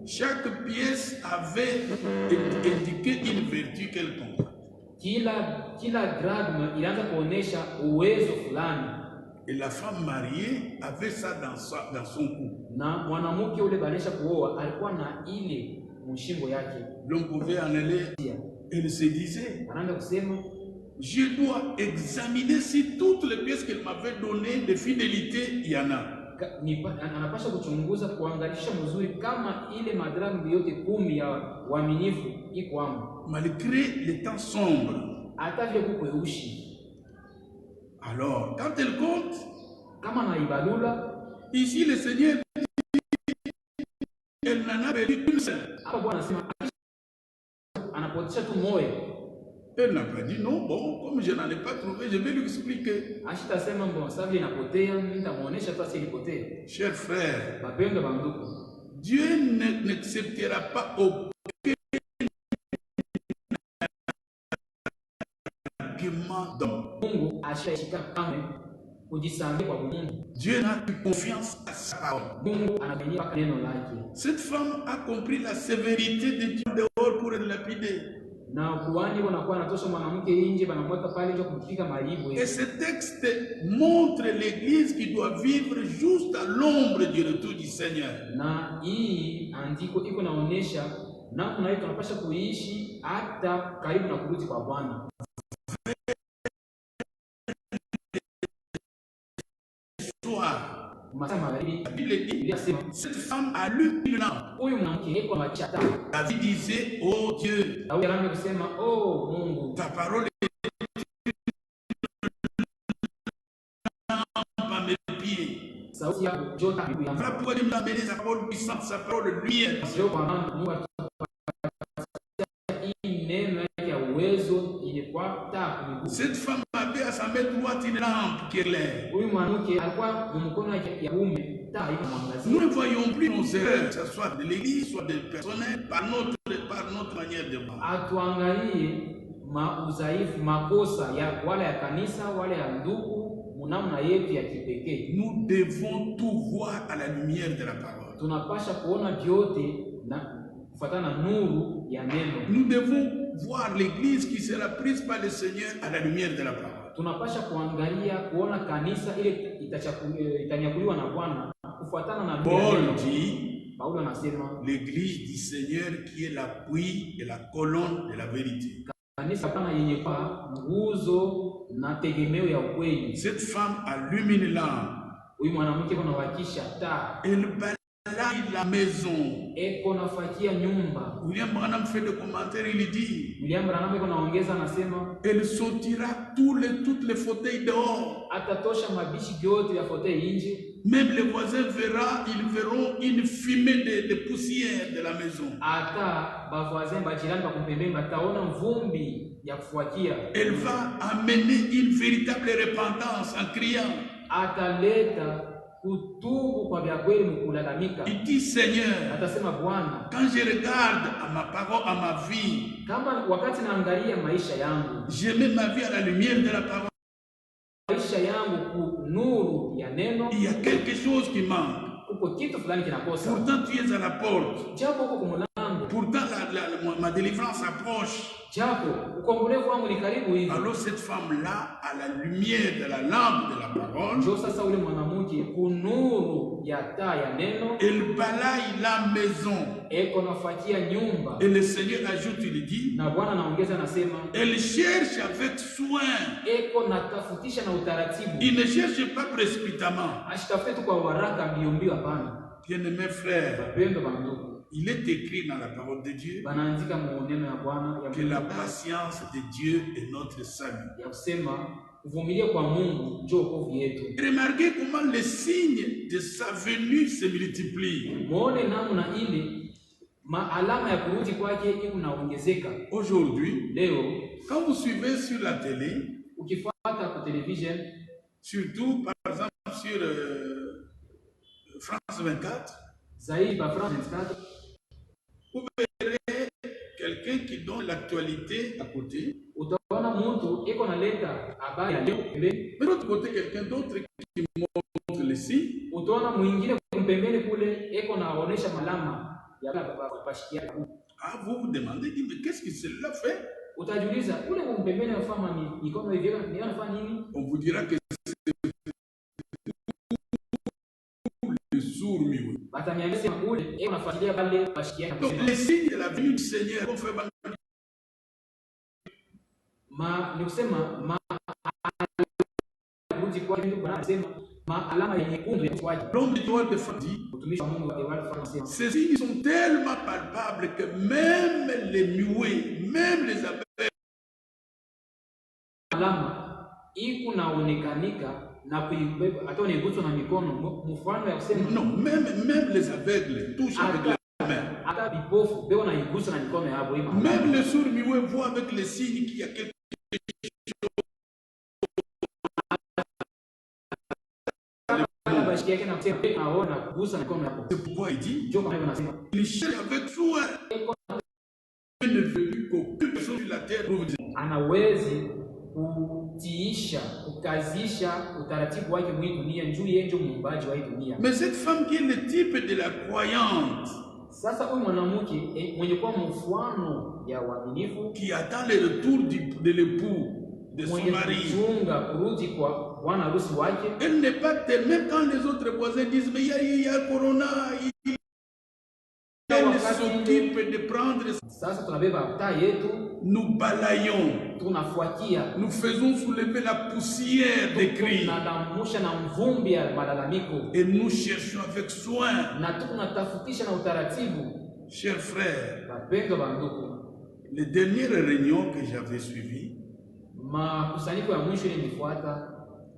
Chaque pièce avait indiqué une vertu quelconque. Et la femme mariée avait ça dans son cou. L'on pouvait en aller. Elle se disait, je dois examiner si toutes les pièces qu'elle m'avait données de fidélité, il y en a. Anapasha kuchunguza kuangalisha mzuri kama ile madramu yote 10 ya waaminifu iko hapo, malgré les temps sombres. Atavyo kukweushi. Alors, quand elle compte, kama na ibalula, ici le Seigneur dit, elle n'en a perdu qu'une seule. Hapa Bwana anasema anapotisha tu moyo. Elle n'a pas dit non, bon, comme je n'en ai pas trouvé, je vais lui expliquer. Chers frères, Dieu n'acceptera pas aucun argument d'homme. Dieu n'a plus confiance à sa parole. Cette femme a compris la sévérité de Dieu dehors pour le lapider. Et ce texte montre l'Église qui doit vivre juste à l'ombre du retour du Seigneur. La Bible dit, cette femme a lu une lampe. David disait, oh Dieu, ta parole est Voilà pourquoi Dieu nous a amené sa parole puissante, sa parole lumière. Cette femme avait à sa main droite une lampe qui éclaire. Nous ne voyons plus nos erreurs, que ce soit de l'église, soit de personnel, par notre manière de voir. Nous devons tout voir à la lumière de la parole. Nous devons voir l'église qui sera prise par le Seigneur à la lumière de la parole. Paul dit, l'église du Seigneur qui est l'appui et la colonne de la vérité. Cette femme allume une lampe. Elle balaye la maison. William Branham fait des commentaires, il dit, elle sortira toutes les fauteuils dehors. Même les voisins ils verront une fumée de poussière de la maison. Elle va amener une véritable repentance en criant. Il dit, Seigneur, quand je regarde à ma parole, à ma vie, je mets ma vie à la lumière de la parole. Il y a quelque chose qui manque. Pourtant tu es à la porte. Pourtant ma délivrance approche. Alors cette femme-là, à la lumière de la lampe de la parole, elle balaye la maison. Et le Seigneur ajoute, il dit, elle cherche avec soin. Il ne cherche pas précipitamment. Bien-aimés frères, il est écrit dans la parole de Dieu que la patience de Dieu est notre salut. Remarquez comment les signes de sa venue se multiplient. Aujourd'hui, quand vous suivez sur la télé, surtout par exemple sur France 24, vous verrez quelqu'un qui donne l'actualité à côté. Mais de l'autre côté, quelqu'un d'autre qui montre les signes. Ah, vous vous demandez, mais qu'est-ce que cela fait? On vous dira que c'est le sourd muet. Donc les signes de la venue du Seigneur vont faire l'homme d'étoile de Fadi dit, ces signes sont tellement palpables que même les muets, même les aveugles, non, même les aveugles touchent avec la main. Même les sourds muets voient avec les signes qu'il y a quelque chose. C'est pourquoi il dit, il cherche avec soin. Il ne veut plus qu'aucune personne sur la terre trouve des mais cette femme qui est le type de la croyante, qui attend le retour de l'époux, de son mari, elle n'est pas telle, même quand les autres voisins disent, mais il y a Corona, elle s'occupe de prendre. Nous balayons. Nous faisons soulever la poussière des cris. Et nous cherchons avec soin. Chers frères, les dernières réunions que j'avais suivies,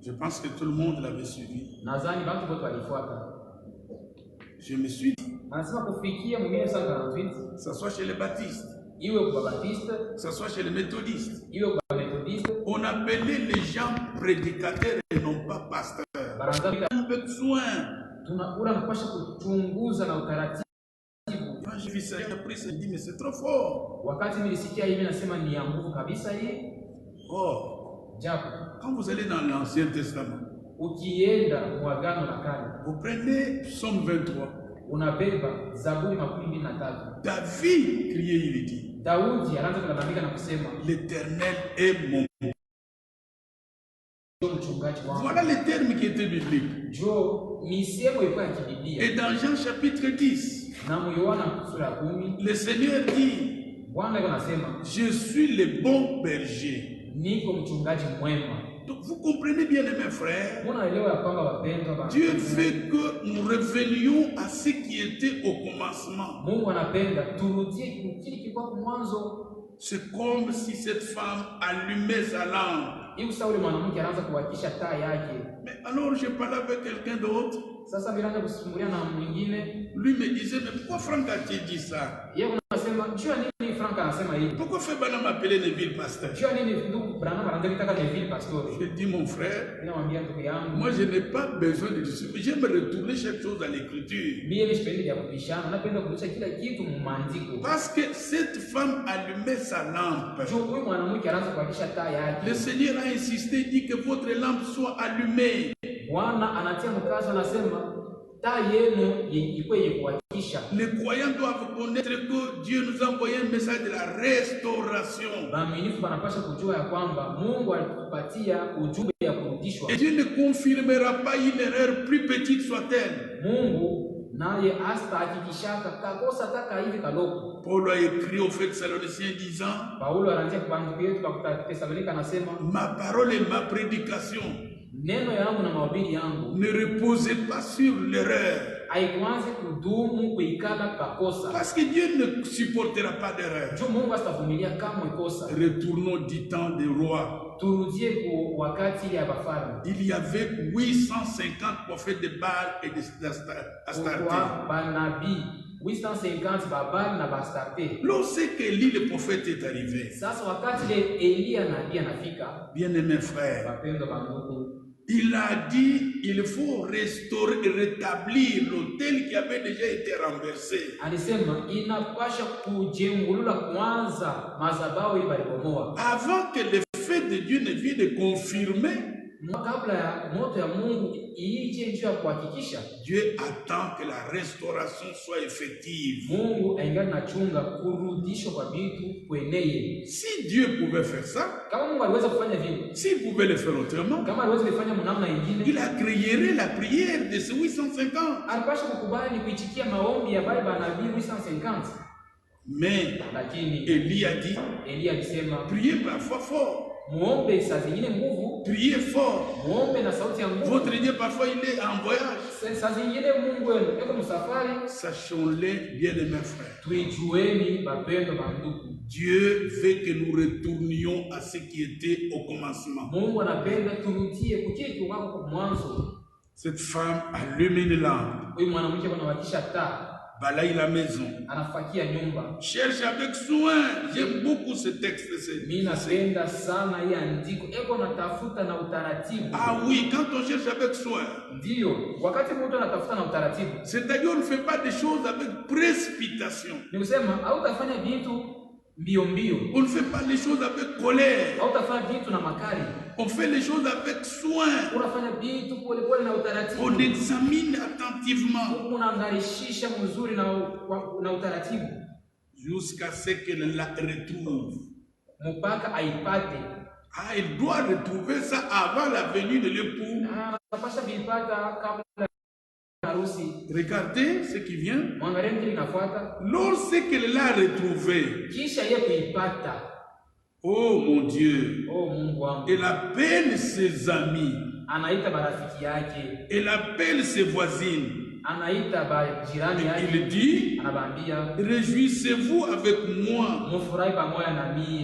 Je pense que tout le monde l'avait suivi. Nadhani watu wote walifuata. Je me suis dit, anasema kufikia 1948, que ce soit chez les baptistes, iwe kwa Baptiste, que ce soit chez les méthodistes, iwe kwa Methodiste, on appelait les gens prédicateurs et non pas pasteurs. Avec soin. Tunakula mpasha kuchunguza na utaratibu. Quand j'ai vu ça, j'ai appris ça, j'ai dit mais c'est trop fort. Wakati nilisikia hivi nasema ni ya nguvu kabisa hii. Oh, japo quand vous allez dans l'Ancien Testament, ukienda mwagano la kale, vous prenez Psaume 23. Unabeba Zaburi 23. David criait, il dit, Daudi anaanza kulalamika na kusema, l'Éternel est mon. Voilà les termes qui étaient bibliques. Et dans Jean chapitre 10, le Seigneur dit, je suis le bon berger. Donc vous comprenez bien, mes frères, Dieu veut que nous revenions à ce qui était au commencement. C'est comme si cette femme allumait sa lampe. Mais alors je parlais avec quelqu'un d'autre. Lui me disait, mais pourquoi Franck a-t-il dit ça? Pourquoi fait Bana m'appeler Neville pasteur? Je dis, mon frère, moi je n'ai pas besoin de discipline. J'aime retourner chaque chose à l'écriture. Parce que cette femme allumait sa lampe. Le Seigneur a insisté, dit que votre lampe soit allumée. Les croyants doivent connaître que Dieu nous a envoyé un message de la restauration. Et Dieu ne confirmera pas une erreur plus petite soit-elle. Paul a écrit au fait Thessaloniciens disant, ma parole et ma prédication ne reposez pas sur l'erreur. Parce que Dieu ne supportera pas d'erreur. Retournons du temps des rois. Il y avait 850 prophètes de Baal et d'Astarté. Lorsque Élie le prophète est arrivé, bien-aimés frères, il a dit il faut restaurer et rétablir l'autel qui avait déjà été renversé. Avant que le feu de Dieu ne vienne confirmer, Dieu attend que la restauration soit effective. Si Dieu pouvait faire ça, s'il pouvait le faire autrement, il a créé la prière de ces 850. Mais Élie a dit, priez parfois fort. Priez fort. Votre Dieu parfois il est en voyage. Sachons-le, bien aimés frères. Dieu veut que nous retournions à ce qui était au commencement. Cette femme allume une lampe. Balaye la maison. Cherche avec soin. J'aime beaucoup ce texte. Ah oui, quand on cherche avec soin, c'est-à-dire on ne fait pas des choses avec précipitation. On ne fait pas les choses avec colère. On fait les choses avec soin. On examine attentivement jusqu'à ce qu'elle la retrouve. Ah, il doit retrouver ça avant la venue de l'époux. Regardez ce qui vient. Lorsqu'elle l'a retrouvé, oh mon Dieu, elle appelle ses amis, elle appelle ses voisines, Il dit, réjouissez-vous avec moi,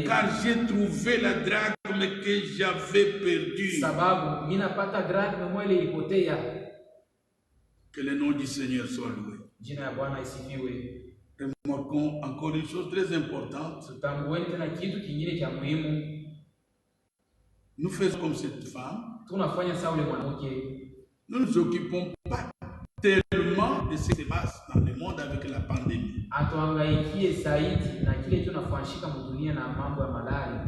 car j'ai trouvé la drachme que j'avais perdue. Que le nom du Seigneur soit loué. Remarquons encore une chose très importante. Nous faisons comme cette femme. Nous ne nous occupons pas tellement de ce qui se passe dans le monde avec la pandémie.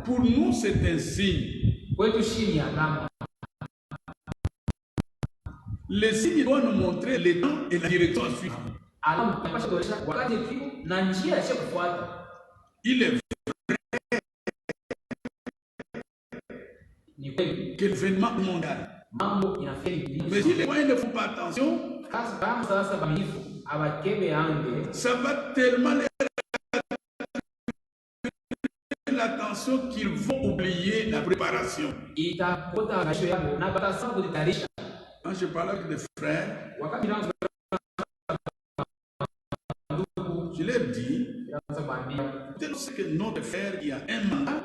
Pour nous, c'est un signe. Le signe doit nous montrer le temps et la direction à suivre. Il est vrai que l'événement mondial. Mais si les moyens ne font pas attention, ça va tellement l'attention qu'ils vont oublier la préparation. Quand je parle avec des frères, je leur dis, c'est que notre frère, il y a un mandat.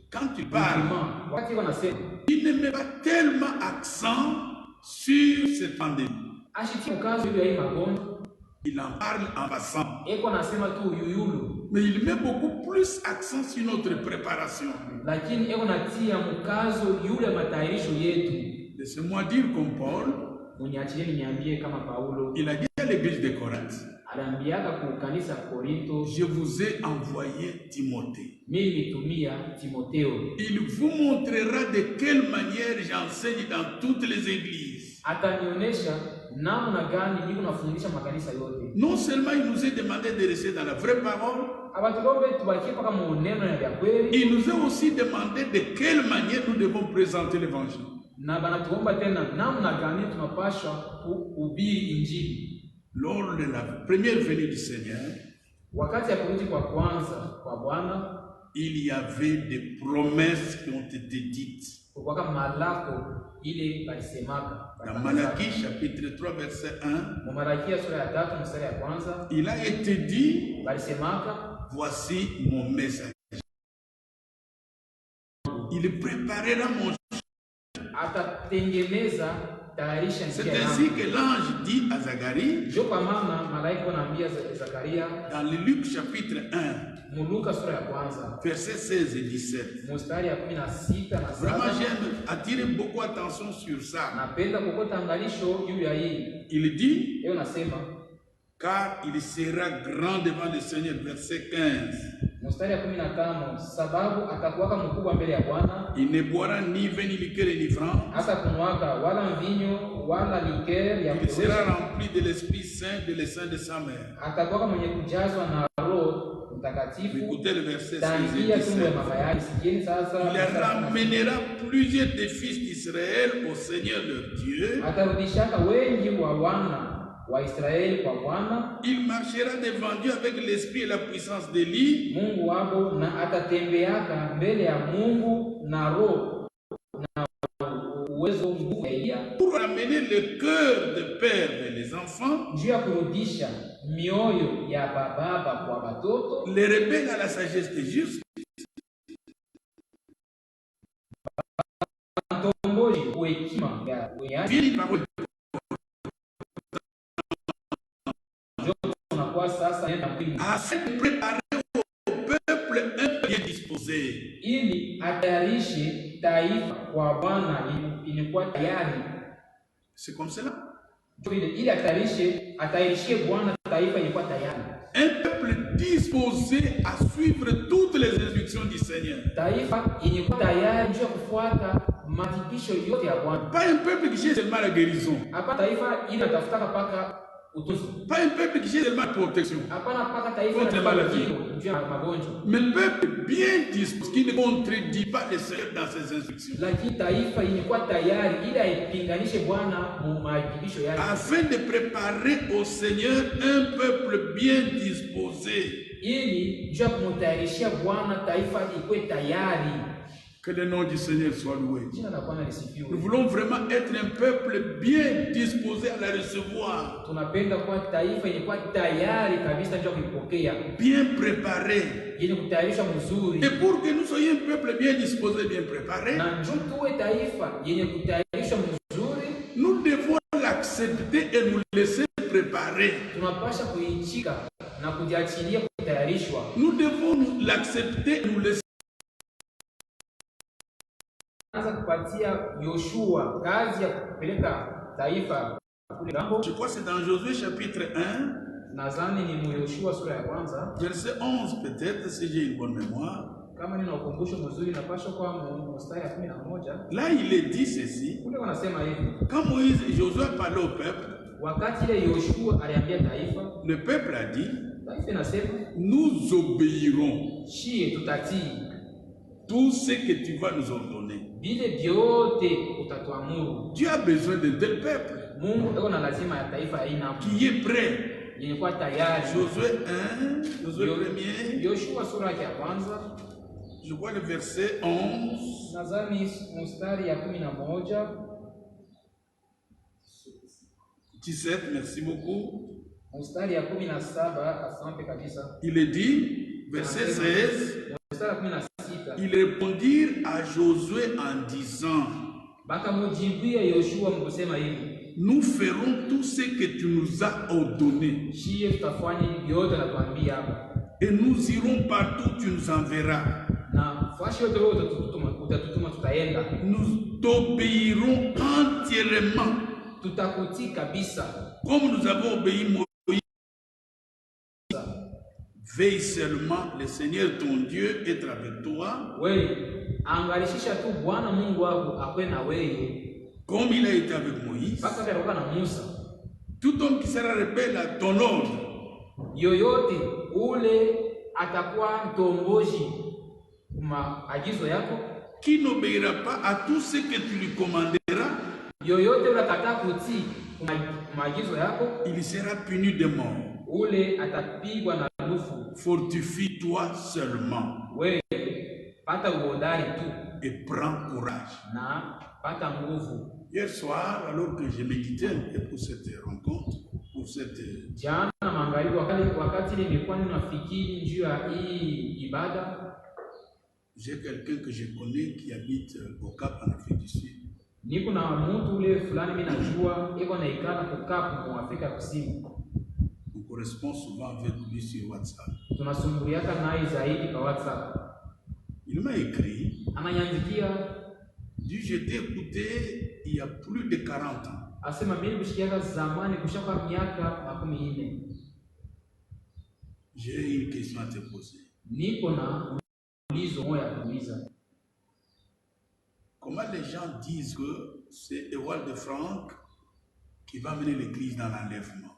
Quand tu parles, il ne met pas tellement accent sur cette pandémie. Il en parle en passant. Mais il met beaucoup plus accent sur notre préparation. Laissez-moi dire comme Paul, il a dit à l'église de Corinthe, je vous ai envoyé Timothée. Il vous montrera de quelle manière j'enseigne dans toutes les églises. Non seulement il nous est demandé de rester dans la vraie parole, il nous a aussi demandé de quelle manière nous devons présenter l'évangile. Lors de la première venue du Seigneur, il y avait des promesses qui ont été dites. Dans Malachie chapitre 3 verset 1, il a été dit, voici mon message. Il préparera mon c'est ainsi que l'ange dit à Zacharie, dans le Luc chapitre 1, versets 16 et 17. Vraiment, j'aime attirer beaucoup attention sur ça. Il dit, car il sera grand devant le Seigneur, verset 15. Il ne boira ni vin ni liqueur inivrante. Il sera rempli de l'Esprit Saint, de l'essaim de sa mère. Écoutez le verset 16 et 17. Il ramènera plusieurs des fils d'Israël au Seigneur leur Dieu. Il marchera devant Dieu avec l'esprit et la puissance d'Élie. Pour ramener le cœur de père vers les enfants, les rebelles à la sagesse des justes, afin de préparer au peuple un bien disposé. C'est comme cela. Un peuple disposé à suivre toutes les instructions du Seigneur. Pas un peuple qui cherche seulement la guérison. Pas un peuple qui cherche seulement la protection contre les maladies. Mais un peuple bien disposé qui ne contredit pas le Seigneur dans ses instructions. Afin de préparer au Seigneur un peuple bien disposé. Que le nom du Seigneur soit loué. Nous voulons vraiment être un peuple bien disposé à la recevoir. Bien préparé. Et pour que nous soyons un peuple bien disposé, bien préparé, nous devons l'accepter et nous laisser préparer. Nous devons l'accepter et nous laisser. Je crois que c'est dans Josué chapitre 1, verset 11 peut-être, si j'ai une bonne mémoire. Là, il est dit ceci. Quand Moïse et Josué parlaient au peuple, le peuple a dit, nous obéirons tout ce que tu vas nous ordonner. Dieu a besoin d'un tel peuple qui est prêt. Josué 1, Josué 1er, je vois le verset 11. 17, merci beaucoup. Il est dit, verset 16, ils répondirent à Josué en disant, nous ferons tout ce que tu nous as ordonné. Et nous irons partout où tu nous enverras. Nous t'obéirons entièrement. Comme nous avons obéi Moïse. Veille seulement, le Seigneur ton Dieu est avec toi. Comme il a été avec Moïse. Tout homme qui sera rebelle à ton ordre, qui n'obéira pas à tout ce que tu lui commanderas, il sera puni de mort. Fortifie-toi seulement et prends courage. Hier soir, alors que je méditais un peu pour cette rencontre, pour cette... J'ai quelqu'un que je connais qui habite au Cap en Afrique du Sud. On correspond souvent avec lui sur WhatsApp. Il m'a écrit. Je t'ai écouté il y a plus de 40 ans. J'ai une question à te poser. Comment les gens disent que c'est Ewald de Franck qui va mener l'église dans l'enlèvement?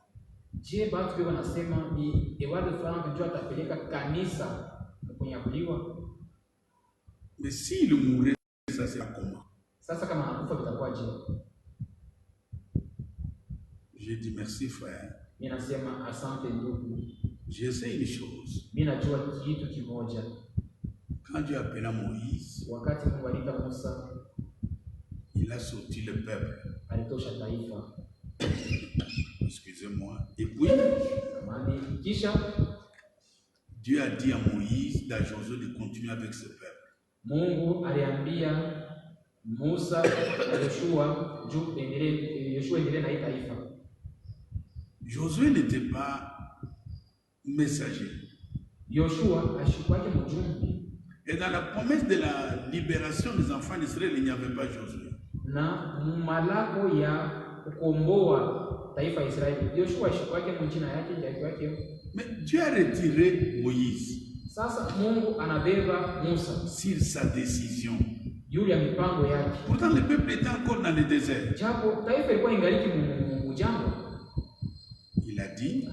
Mais s'il mourait, ça sera comment? J'ai dit merci frère. Je sais une chose. Quand Dieu appela Moïse, il a sorti le peuple. Excusez-moi. Et puis, Dieu a dit à Moïse, à Josué de continuer avec ce peuple. Josué n'était pas messager. Et dans la promesse de la libération des enfants d'Israël, il n'y avait pas Josué. Mais Dieu a retiré Moïse sur sa décision. Pourtant, le peuple était encore dans le désert. Il a dit,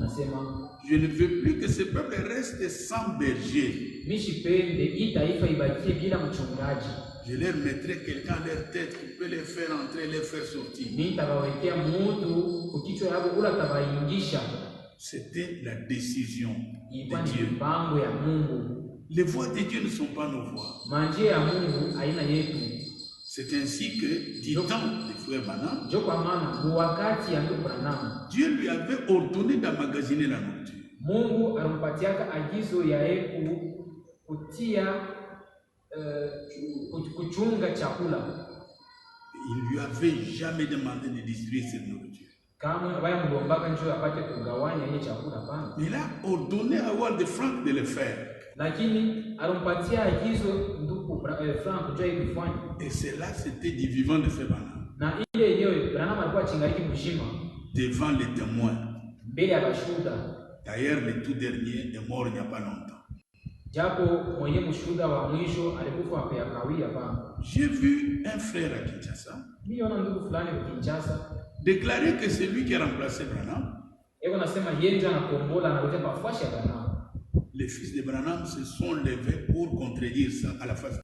je ne veux plus que ce peuple reste sans berger. Je leur mettrai quelqu'un à leur tête qui peut les faire entrer et les faire sortir. C'était la décision de Dieu. Les voix de Dieu ne sont pas nos voix. Manjia ya Mungu haina yetu. C'est ainsi que, du temps de frère Branham, Dieu lui avait ordonné d'emmagasiner la nourriture. Mungu alimpatiaka agizo ya kutia kuchunga chakula. Il lui avait jamais demandé de distribuer cette nourriture. Mais il a ordonné à Howard de Frank de le faire. Et cela, c'était du vivant de frère Branham. Devant les témoins. D'ailleurs, le tout dernier est mort il n'y a pas longtemps. J'ai vu un frère à Kinshasa déclarer que c'est lui qui a remplacé Branham. Les fils de Branham se sont levés pour contredire ça à la face.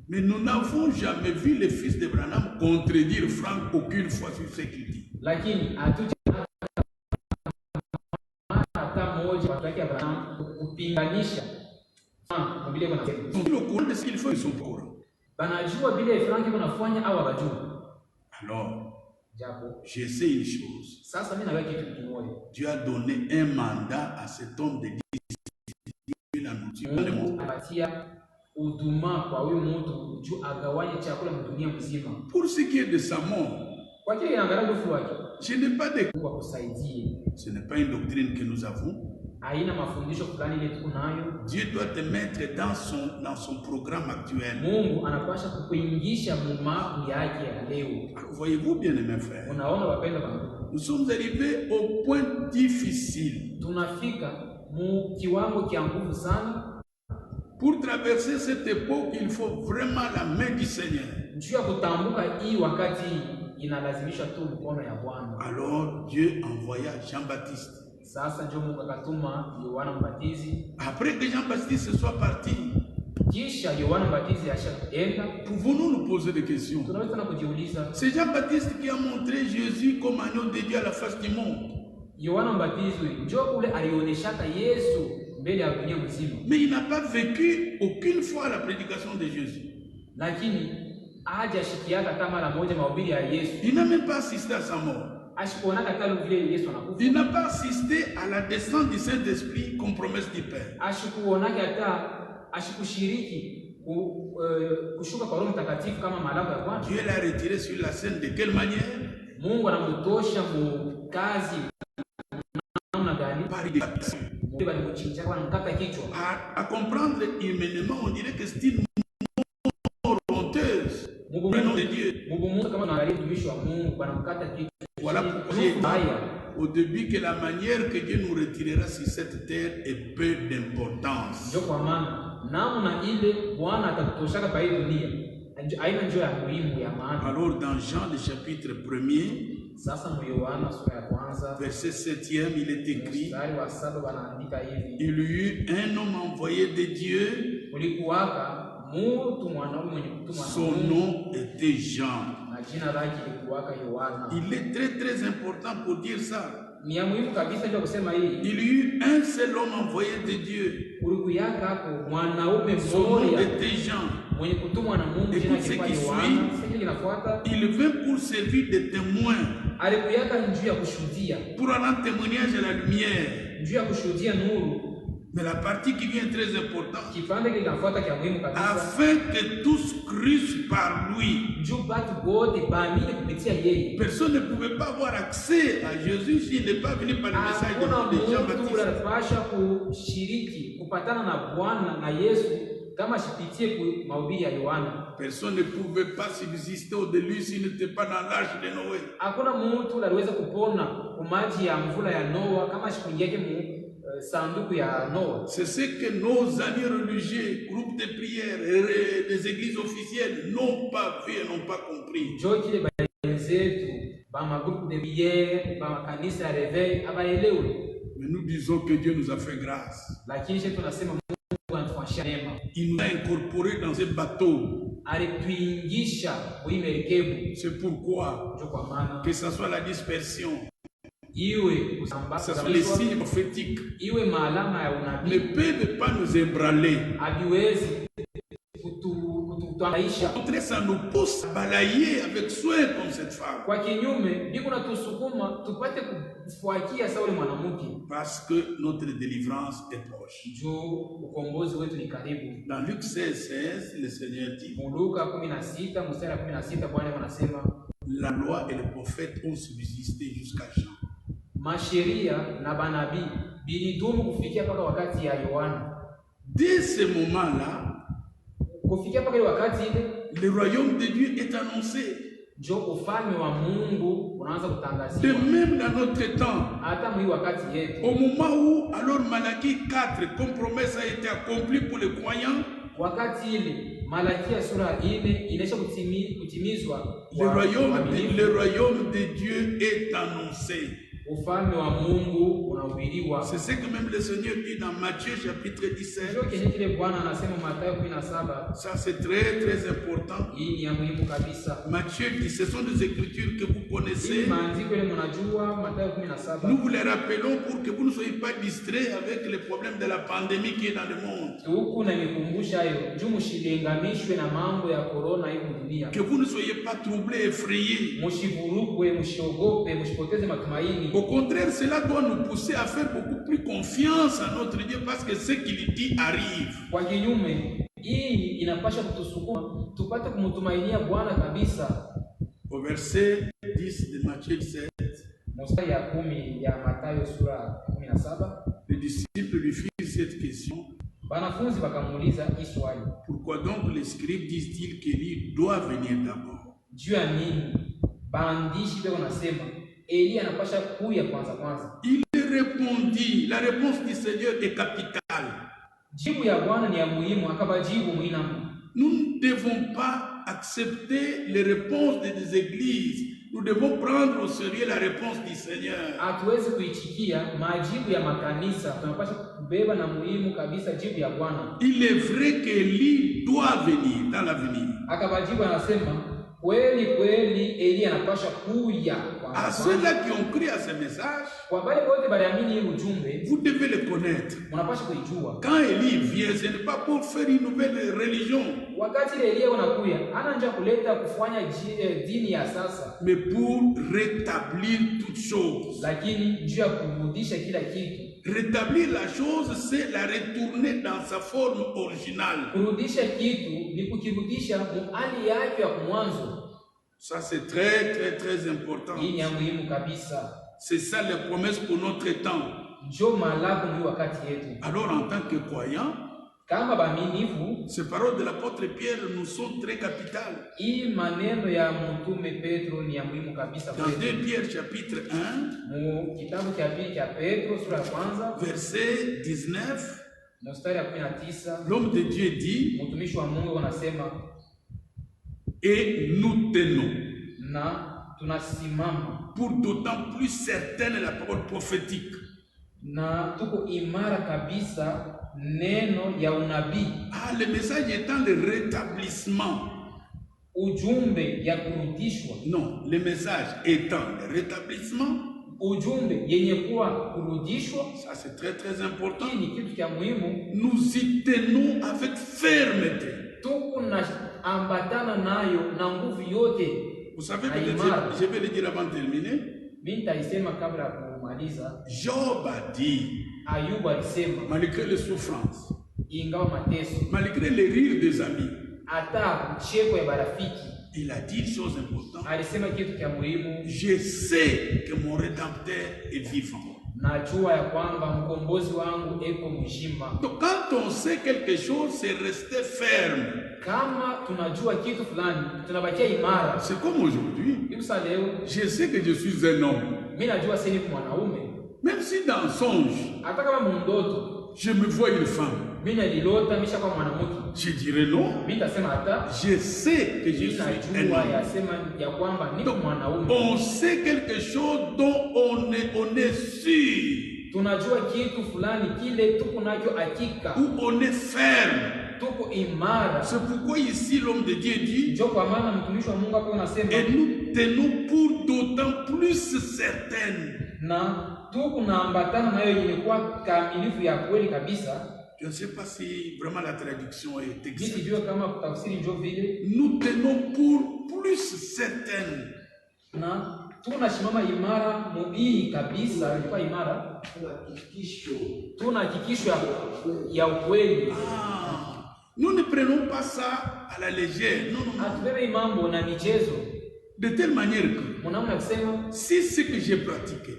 Mais nous n'avons jamais vu les fils de Branham contredire Frank aucune fois sur ce qu'il dit. Ils sont au courant de ce qu'il faut, ils sont au courant. Alors, je sais une chose. Dieu a donné un mandat à cet homme de distribuer la nourriture dans le monde. Pour ce qui est de sa mort, ce n'est pas une doctrine que nous avons. Dieu doit te mettre dans son programme actuel. Alors, voyez-vous bien, mes frères, nous sommes arrivés au point difficile. Pour traverser cette époque, il faut vraiment la main du Seigneur. Alors Dieu envoya Jean-Baptiste. Après que Jean-Baptiste soit parti, pouvons-nous nous poser des questions? C'est Jean-Baptiste qui a montré Jésus comme agneau de Dieu à la face du monde. Mais il n'a pas vécu aucune fois la prédication de Jésus. Il n'a même pas assisté à sa mort. Il n'a pas assisté à la descente du Saint-Esprit comme promesse du Père. Dieu l'a retiré sur la scène de quelle manière? Par l'identification. À comprendre humainement, on dirait que c'est une mort honteuse. Nom de Dieu. Voilà pourquoi j'ai dit au début que la manière que Dieu nous retirera sur cette terre est peu d'importance. Alors dans Jean le chapitre 1er, verset 7e, il est écrit: il y eut un homme envoyé de Dieu, son nom était Jean. Il est très très important pour dire ça. Il y eut un seul homme envoyé de Dieu, son nom était Jean. Écoute ce qui suit. Il vint pour servir de témoin, pour rendre témoignage à la lumière. Mais la partie qui vient très importante, afin que tous crussent par lui. Personne ne pouvait pas avoir accès à Jésus s'il n'est pas venu par le message de Jean-Baptiste. Personne ne pouvait pas subsister au début s'il n'était pas dans l'arche de Noé. C'est ce que nos amis religieux, groupes de prière, les églises officielles n'ont pas vu et n'ont pas compris. Mais nous disons que Dieu nous a fait grâce. Il nous a incorporés dans ce bateau. C'est pourquoi, que ce soit la dispersion, Ce sont les signes prophétiques. Ne peuvent pas nous ébranler. Au contraire, ça nous pousse à balayer avec soin comme cette femme. Parce que notre délivrance est proche. Dans Luc 16, le Seigneur dit: la loi et les prophètes ont subsisté jusqu'à Jean. Dès ce moment-là, le royaume de Dieu est annoncé. De même dans notre temps, au moment où alors Malachie 4, comme promesse a été accomplie pour les croyants, le royaume de Dieu est annoncé. C'est ce que même le Seigneur dit dans Matthieu chapitre 17. Ça c'est très très important. Matthieu dit, ce sont des écritures que vous connaissez. Nous vous les rappelons pour que vous ne soyez pas distraits avec les problèmes de la pandémie qui est dans le monde. Que vous ne soyez pas troublés, effrayés. Au contraire, cela doit nous pousser à faire beaucoup plus confiance à notre Dieu parce que ce qu'il dit arrive. Au verset 10 de Matthieu 17, les disciples lui firent cette question: pourquoi donc les scribes disent-ils qu'Élie doit venir d'abord? Il répondit, la réponse du Seigneur est capitale. Nous ne devons pas accepter les réponses des églises. Nous devons prendre au sérieux la réponse du Seigneur. Il est vrai qu'Élie doit venir dans l'avenir. À ceux-là qui ont cru à ce message, vous devez le connaître. Quand Élie vient, ce n'est pas pour faire une nouvelle religion, mais pour rétablir toutes choses. Rétablir la chose, c'est la retourner dans sa forme originale. Ça c'est très très très important. C'est ça les promesses pour notre temps. Alors en tant que croyants, ces paroles de l'apôtre Pierre nous sont très capitales. Dans 2 Pierre chapitre 1, verset 19, l'homme de Dieu dit: et nous tenons pour d'autant plus certaine la parole prophétique. Le message étant le rétablissement. Non, le message étant le rétablissement. Ça c'est très très important. Nous y tenons avec fermeté. Vous savez, je vais le dire avant de terminer. Job a dit, malgré les souffrances, malgré les rires des amis, il a dit une chose importante: je sais que mon Rédempteur est vivant. Donc quand on sait quelque chose, c'est rester ferme. C'est comme aujourd'hui. Je sais que je suis un homme. Même si dans un songe, je me vois une femme, je dirais non. Je sais que je suis un homme. Donc, on sait quelque chose dont on est sûr. Où on est ferme. C'est pourquoi ici l'homme de Dieu dit: et nous tenons pour d'autant plus certaines. Je ne sais pas si vraiment la traduction est exacte. Nous tenons pour plus certaines. Tunasimama imara mubii kabisa, ilikuwa imara. Tuna hakikisho ya ukweli. Nous ne prenons pas ça à la légère. Non, non. Atubebe mambo na michezo. De telle manière que mwanamuna kusema si ce que j'ai pratiqué,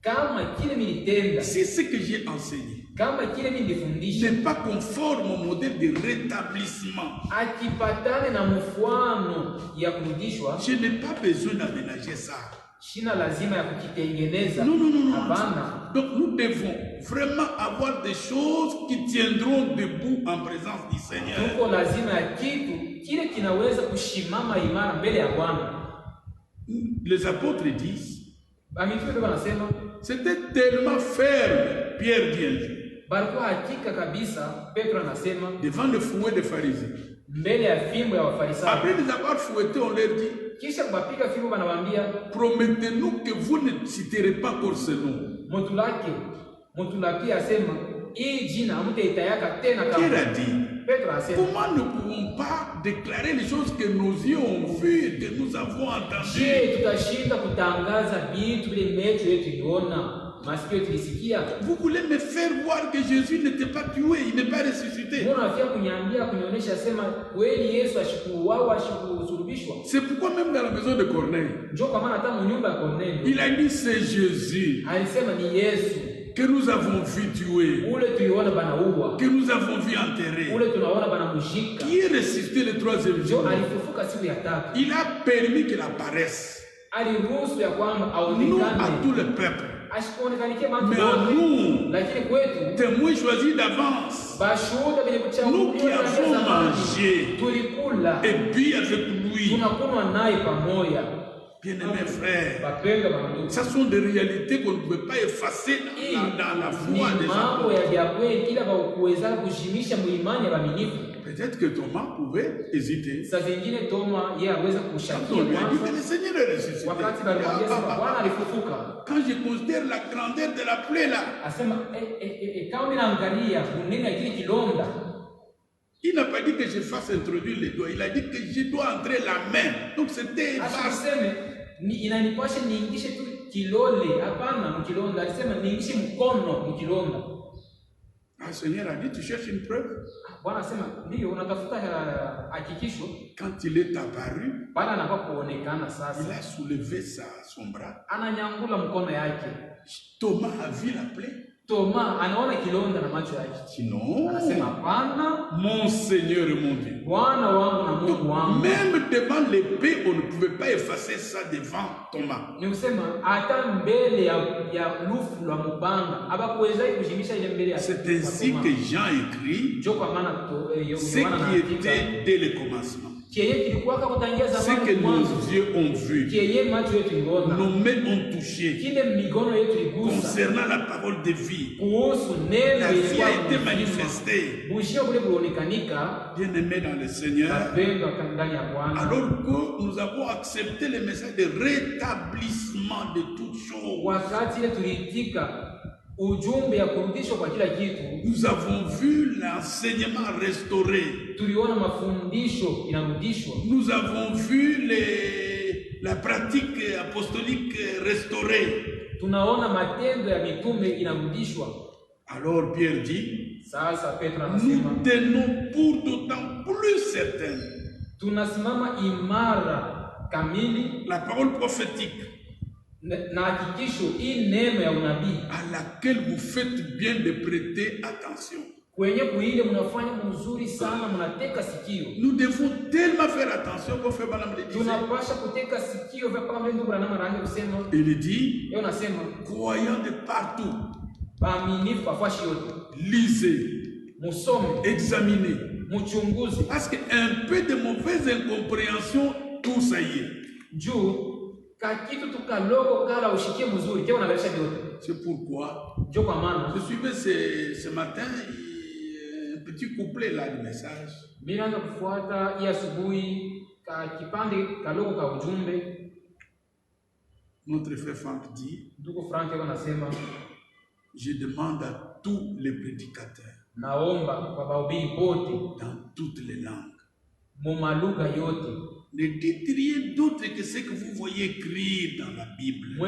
kama kile nilitenda, si ce que j'ai enseigné, kama kile nilifundisha n'est pas conforme au modèle de rétablissement, akipatane na mfano ya kurudishwa, je n'ai pas besoin d'aménager ça. Shina lazima ya kukitengeneza. Non, non, non, non. Donc nous devons vraiment avoir des choses qui tiendront debout en présence du Seigneur. Tuko lazima ya kitu kile kinaweza kushimama imara mbele ya Bwana. Les apôtres disent, amitume wanasema, c'était tellement ferme, Pierre dit, balikuwa hakika kabisa, Petro anasema, devant le fouet des pharisiens. Mbele ya fimbo ya Wafarisayo. Après les avoir fouettés, on leur dit, kisha kubapiga fimbo wanawaambia, promettez-nous que vous ne citerez pas encore ce nom. Mutulaki asema, hii jina hamtaitayaka tena kama. Pierre a dit, Petro asema, comment ne pouvons pas déclarer les choses que nos yeux ont vues et que nous avons entendues? Je tutashinda kutangaza vitu vile macho yetu iliona, masikio tulisikia. Vous voulez me faire voir que Jésus n'était pas tué, il n'est pas ressuscité. Unafia kuniambia kunionyesha sema kweli Yesu ashikuuawa, ashikusulubishwa. C'est pourquoi même dans la maison de Corneille, njoo kwa maana hata mnyumba ya Corneille, il a dit c'est Jésus. Alisema ni Yesu. Que nous avons vu tuer, que nous avons vu enterrer, qui est ressuscité le troisième jour. Il a permis qu'il apparaisse, non à tout le peuple, mais à nous, témoins choisis d'avance, nous qui avons mangé et bu avec lui. Bien-aimés frères, ce sont des réalités qu'on ne peut pas effacer dans la foi des gens. Peut-être que Thomas pouvait hésiter. Quand on lui a dit que le Seigneur est ressuscité. Quand je considère la grandeur de la plaie là, il n'a pas dit que je fasse introduire les doigts, il a dit que je dois entrer la main. Donc c'était inanipasha niingishe tu kilole, hapana mkilonda, alisema niingishe mkono mkilonda. Le Seigneur a dit, tu cherches une preuve? Bwana asema ndio unatafuta hakikisho. Quand il est apparu, bwana anakuwa kuonekana sasa, il a soulevé son bras, ananyangula mkono yake. Thomas a vu la plaie. Thomas anaona kilonda na macho yake. Sinon, anasema hapana, mon Seigneur et mon Dieu. Bwana wangu na Mungu wangu. Même devant l'épée, on ne pouvait pas effacer ça devant Thomas. Ni kusema hata mbele ya lufu la mubanga abakuweza kujimisha ile mbele ya. C'est ainsi que Jean écrit ce qui était dès le commencement. Ce que nos yeux ont vu, nos mains ont touché, concernant la parole de vie, la vie a été manifestée. Bien-aimés dans le Seigneur, alors que nous avons accepté le message de rétablissement de toutes choses, nous avons vu l'enseignement restauré. Nous avons vu la pratique apostolique restaurée. Alors Pierre dit, nous tenons pour d'autant plus certaines la parole prophétique à laquelle vous faites bien de prêter attention. Nous devons tellement faire attention qu'on fait Balaam le disait. Il dit, croyant de partout, lisez, examinez, parce qu'un peu de mauvaise incompréhension, tout ça y est. C'est pourquoi je suivais ce matin un petit couplet là du message. Notre frère Franck dit, je demande à tous les prédicateurs dans toutes les langues. Ne dites rien d'autre que ce que vous voyez écrit dans la Bible.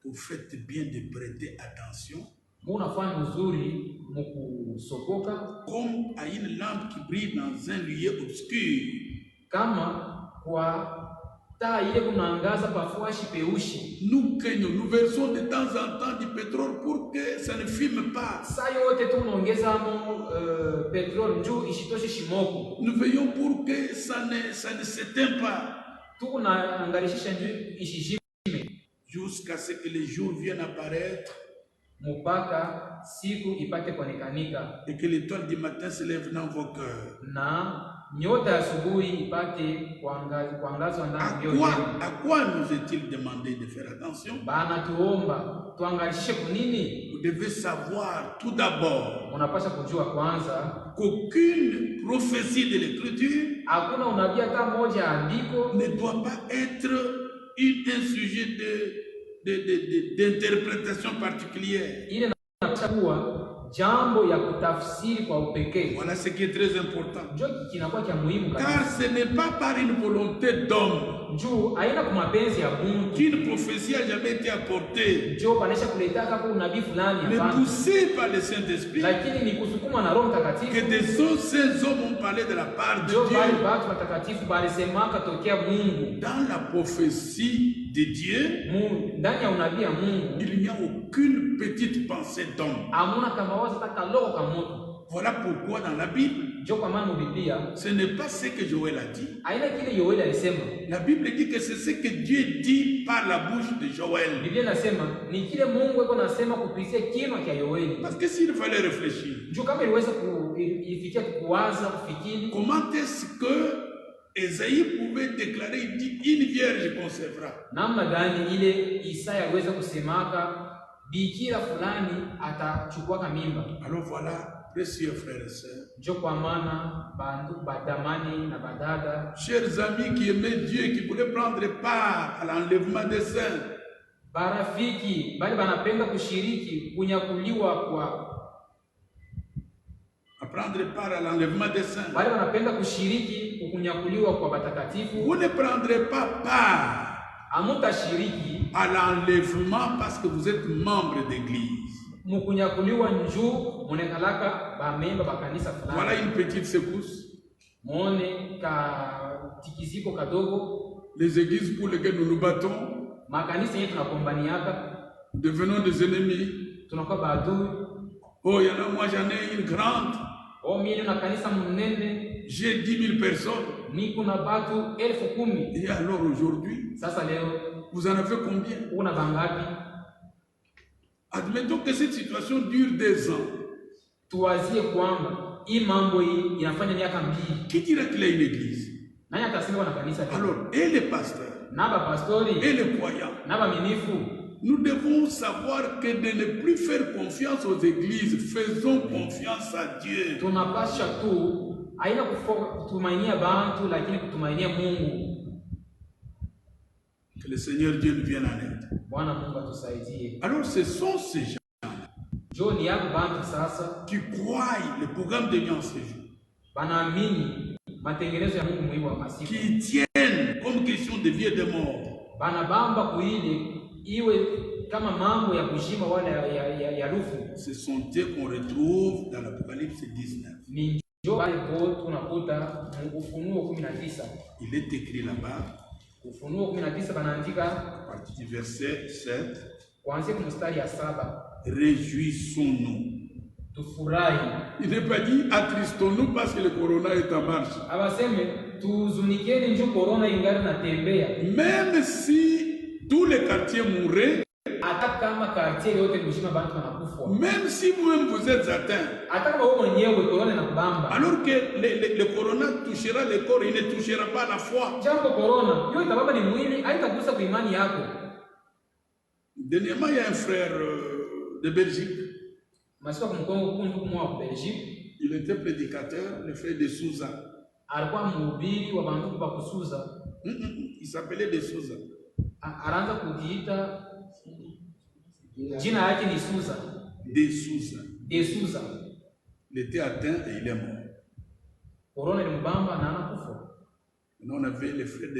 Vous faites bien de prêter attention comme à une lampe qui brille dans un lieu obscur. Nous craignons, nous versons de temps en temps du pétrole pour que ça ne fume pas. Nous veillons pour que ça ne s'éteigne pas. Jusqu'à ce que les jours viennent apparaître et que l'étoile du matin se lève dans vos cœurs. À quoi nous est-il demandé de faire attention? Vous devez savoir tout d'abord qu'aucune prophétie de l'Écriture ne doit pas être un sujet d'interprétation particulière. Voilà ce qui est très important. Car ce n'est pas par une volonté d'homme qu'une prophétie n'a jamais été apportée, mais poussée par le Saint-Esprit, que des saints hommes ont parlé de la part de Dieu. Dans la prophétie de Dieu, il n'y a aucune petite pensée d'homme. Voilà pourquoi dans la Bible, ce n'est pas ce que Joël a dit. La Bible dit que c'est ce que Dieu dit par la bouche de Joël. Parce que s'il fallait réfléchir, comment est-ce que Esaïe pouvait déclarer, il dit, une vierge concevra. Alors voilà, précieux frères et sœurs, chers amis qui aimaient Dieu et qui voulaient prendre part à l'enlèvement des saints, à prendre part à l'enlèvement des saints, vous ne prendrez pas part à l'enlèvement parce que vous êtes membre d'église. Voilà une petite secousse. Les églises pour lesquelles nous nous battons, devenons des ennemis. Oh, il y en a, moi j'en ai une grande. J'ai 10 000 personnes. Et alors aujourd'hui, vous en avez combien? Admettons que cette situation dure 2 ans. Qui dira qu'il a une église? Alors, et les pasteurs, et les croyants, nous devons savoir que de ne plus faire confiance aux églises, faisons confiance à Dieu. Que le Seigneur Dieu nous vienne en aide. Alors ce sont ces gens qui croient le programme de Dieu en ce jour, qui tiennent comme question de vie et de mort. Ce sont eux qu'on retrouve dans l'Apocalypse 19. Il est écrit là-bas, à partir du verset 7, réjouissons-nous. Il n'est pas dit attristons-nous parce que le corona est en marche. Même si tous les quartiers mourraient, même si vous-même vous êtes atteint, alors que le corona touchera le corps, il ne touchera pas la foi. Dernièrement, il y a un frère de Belgique. Il était prédicateur, le frère de Souza. Alikuwa mhubiri wa banduku ba kusuza. Il s'appelait de Souza. Araanza kujiita jina yake ni Souza. De Souza. De Souza. Il était atteint et il est mort. Corona ilimbamba na anakufa. On avait les frères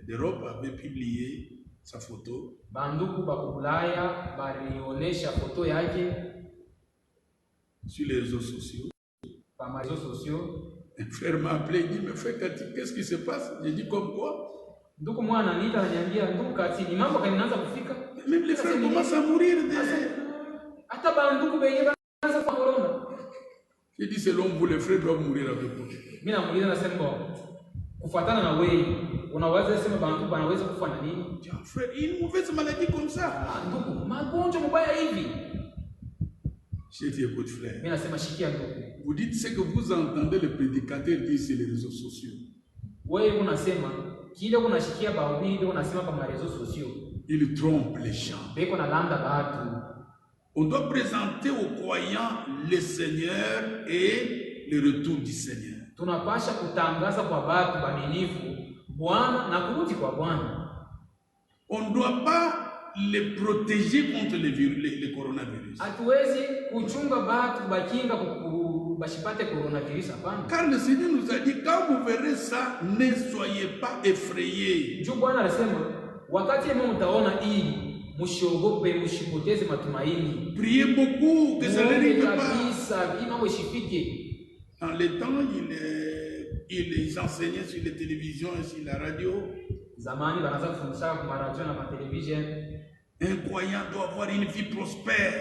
d'Europe avaient publié sa photo. Banduku ba Ulaya balionesha photo yake sur les réseaux sociaux. Par les réseaux sociaux. Un frère m'a appelé, il dit, mais frère Kati, qu'est-ce qui se passe? J'ai dit, comme quoi? Ndugu mwana ananiita ananiambia, ndugu Kati, ni mambo kanaanza kufika. Même les frères commencent à mourir. Hata banduku benye banaanza kwa corona. J'ai dit, selon vous, les frères doivent mourir avec vous. Mimi namuuliza nasema, kufuatana na wewe, unaweza sema banduku banaweza kufa na nini? Frère, une mauvaise maladie comme ça. Ndugu, magonjwa mabaya hivi. J'ai dit, écoute frère, vous dites ce que vous entendez le prédicateur dire sur les réseaux sociaux. Il trompe les gens. On doit présenter aux croyants le Seigneur et le retour du Seigneur. On ne doit pas les protéger contre le coronavirus. Car le Seigneur nous a dit, quand vous verrez ça, ne soyez pas effrayés. Priez beaucoup que ça n'arrive pas. En les temps, ils enseignaient sur les télévisions et sur la radio. Un croyant doit avoir une vie prospère.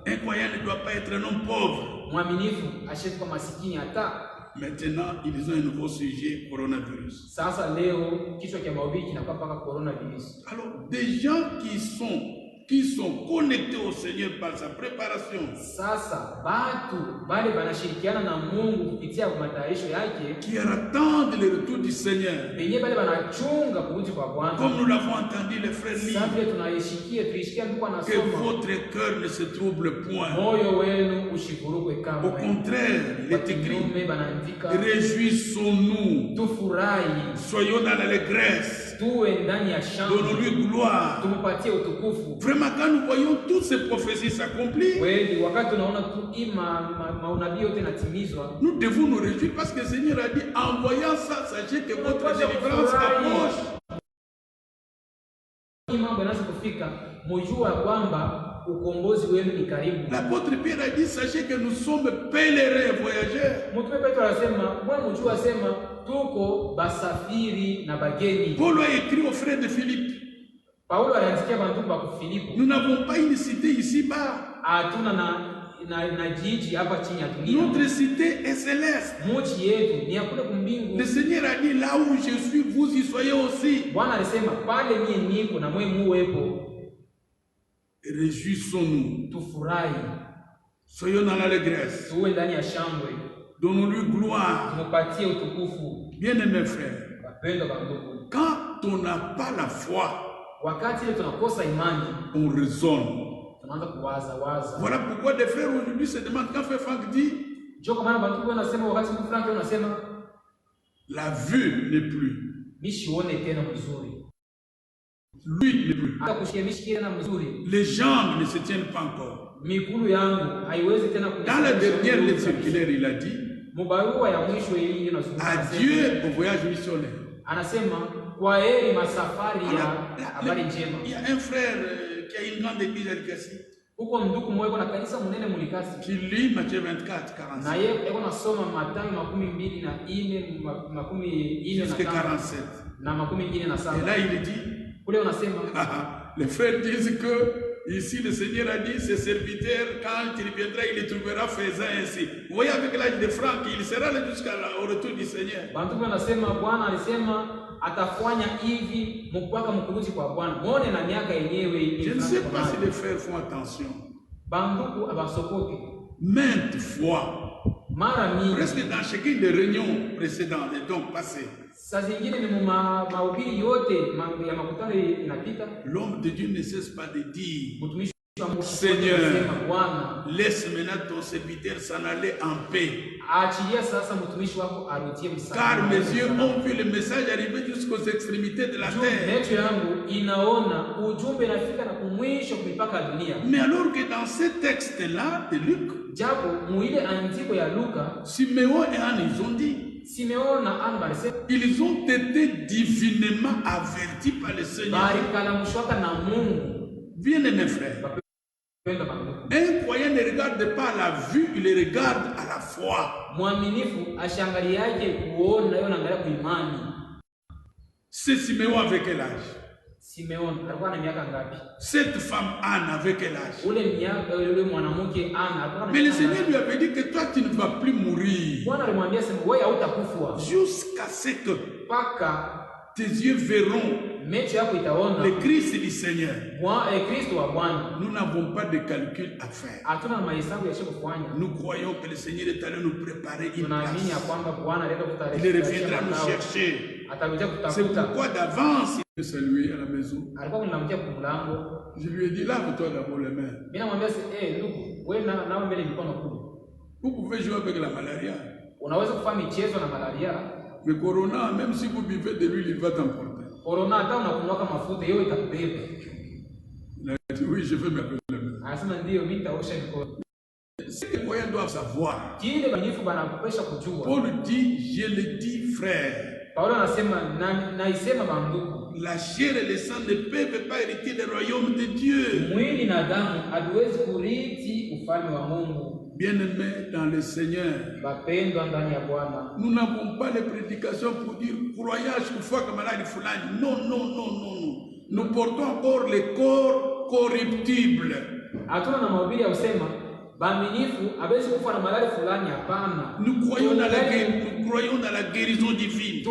Un croyant ne doit pas être un homme pauvre. Maintenant, ils ont un nouveau sujet, coronavirus. Alors, des gens qui sont connectés au Seigneur par sa préparation, qui attendent le retour du Seigneur, comme nous l'avons entendu les frères lire, que votre cœur ne se trouble point. Au contraire, il est écrit, réjouissons-nous, soyons dans l'allégresse, donnons-lui gloire. Vraiment, quand nous voyons toutes ces prophéties s'accomplir, nous devons nous réjouir parce que le Seigneur a dit, en voyant ça, sachez que votre délivrance approche. L'apôtre Pierre a dit, sachez que nous sommes pèlerins et voyageurs. Paul a écrit aux frères de Philippe. Nous n'avons pas une cité ici-bas. Notre cité est céleste. Le Seigneur a dit, là où je suis, vous y soyez aussi. Réjouissons-nous. Soyons dans l'allégresse. Donnons-lui gloire. Bien-aimés frères, quand on n'a pas la foi, on raisonne. Voilà pourquoi des frères aujourd'hui se demandent, quand Frère Franck dit, la vue n'est plus. Lui n'est plus. Les jambes ne se tiennent pas encore. Dans la dernière lettre circulaire, il a dit, adieu au voyage missionnaire. Il y a un frère qui a une grande église à Likasi, qui lit Matthieu 24, 45. Jusqu'à 47. Et là il dit, les frères disent que ici le Seigneur a dit, ses serviteurs, quand il viendra, il les trouvera faisant ainsi. Vous voyez, avec l'âge de Franck, il sera là jusqu'au retour du Seigneur. Je ne sais pas si les frères font attention. Maintes fois, presque dans chacune des réunions précédentes et donc passées, l'homme de Dieu ne cesse pas de dire, Seigneur, laisse maintenant ton serviteur s'en aller en paix. Car mes yeux ont vu le message arriver jusqu'aux extrémités de la terre. Mais alors que dans ce texte-là de Luc, Siméon et Anne, ils ont dit, ils ont été divinement avertis par le Seigneur. Bien-aimés frères, un croyant ne regarde pas à la vue, il regarde à la foi. C'est Siméon avec quel âge? Cette femme Anne avec quel âge? Mais le Seigneur lui avait dit que toi tu ne vas plus mourir jusqu'à ce que tes yeux verront le Christ du Seigneur. Nous n'avons pas de calcul à faire. Nous croyons que le Seigneur est allé nous préparer une place. Il reviendra nous chercher. C'est pourquoi d'avance il me saluait à la maison. Je lui ai dit, lave-toi d'abord les mains. Vous pouvez jouer avec la malaria. Mais Corona, même si vous buvez de l'huile, il va t'emporter. Il a dit, oui, je veux me laver les mains. Ce que les croyants doivent savoir. Paul dit, je le dis, frère. La chair et le sang ne peuvent pas hériter le royaume de Dieu. Bien-aimés dans le Seigneur, nous n'avons pas les prédications pour dire croyage qu'il faut que malade fulani. Non, non, non, non, non. Nous portons encore les corps corruptibles. Nous croyons dans la guérison divine.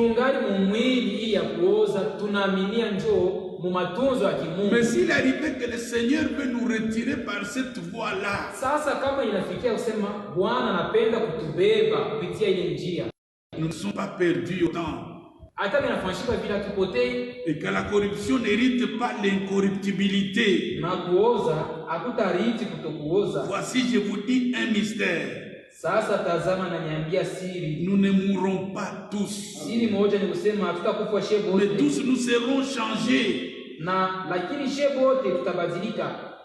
Mais s'il arrivait que le Seigneur peut nous retirer par cette voie-là, nous ne sommes pas perdus autant. Et que la corruption n'hérite pas l'incorruptibilité. Voici, je vous dis un mystère. Nous ne mourrons pas tous. Mais tous nous serons changés.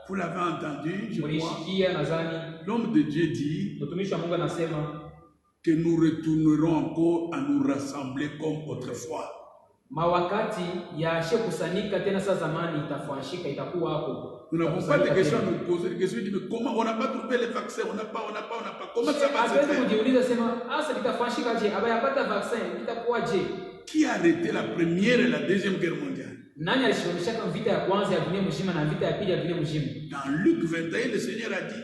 Vous l'avez entendu, je crois. L'homme de Dieu dit que nous retournerons encore à nous rassembler comme autrefois. Nous n'avons pas de questions à nous poser. Des questions disent, mais comment on n'a pas trouvé les vaccins? On n'a pas. Comment ça va se faire? Qui a arrêté la première et la deuxième guerre mondiale? Dans Luc 21, le Seigneur a dit,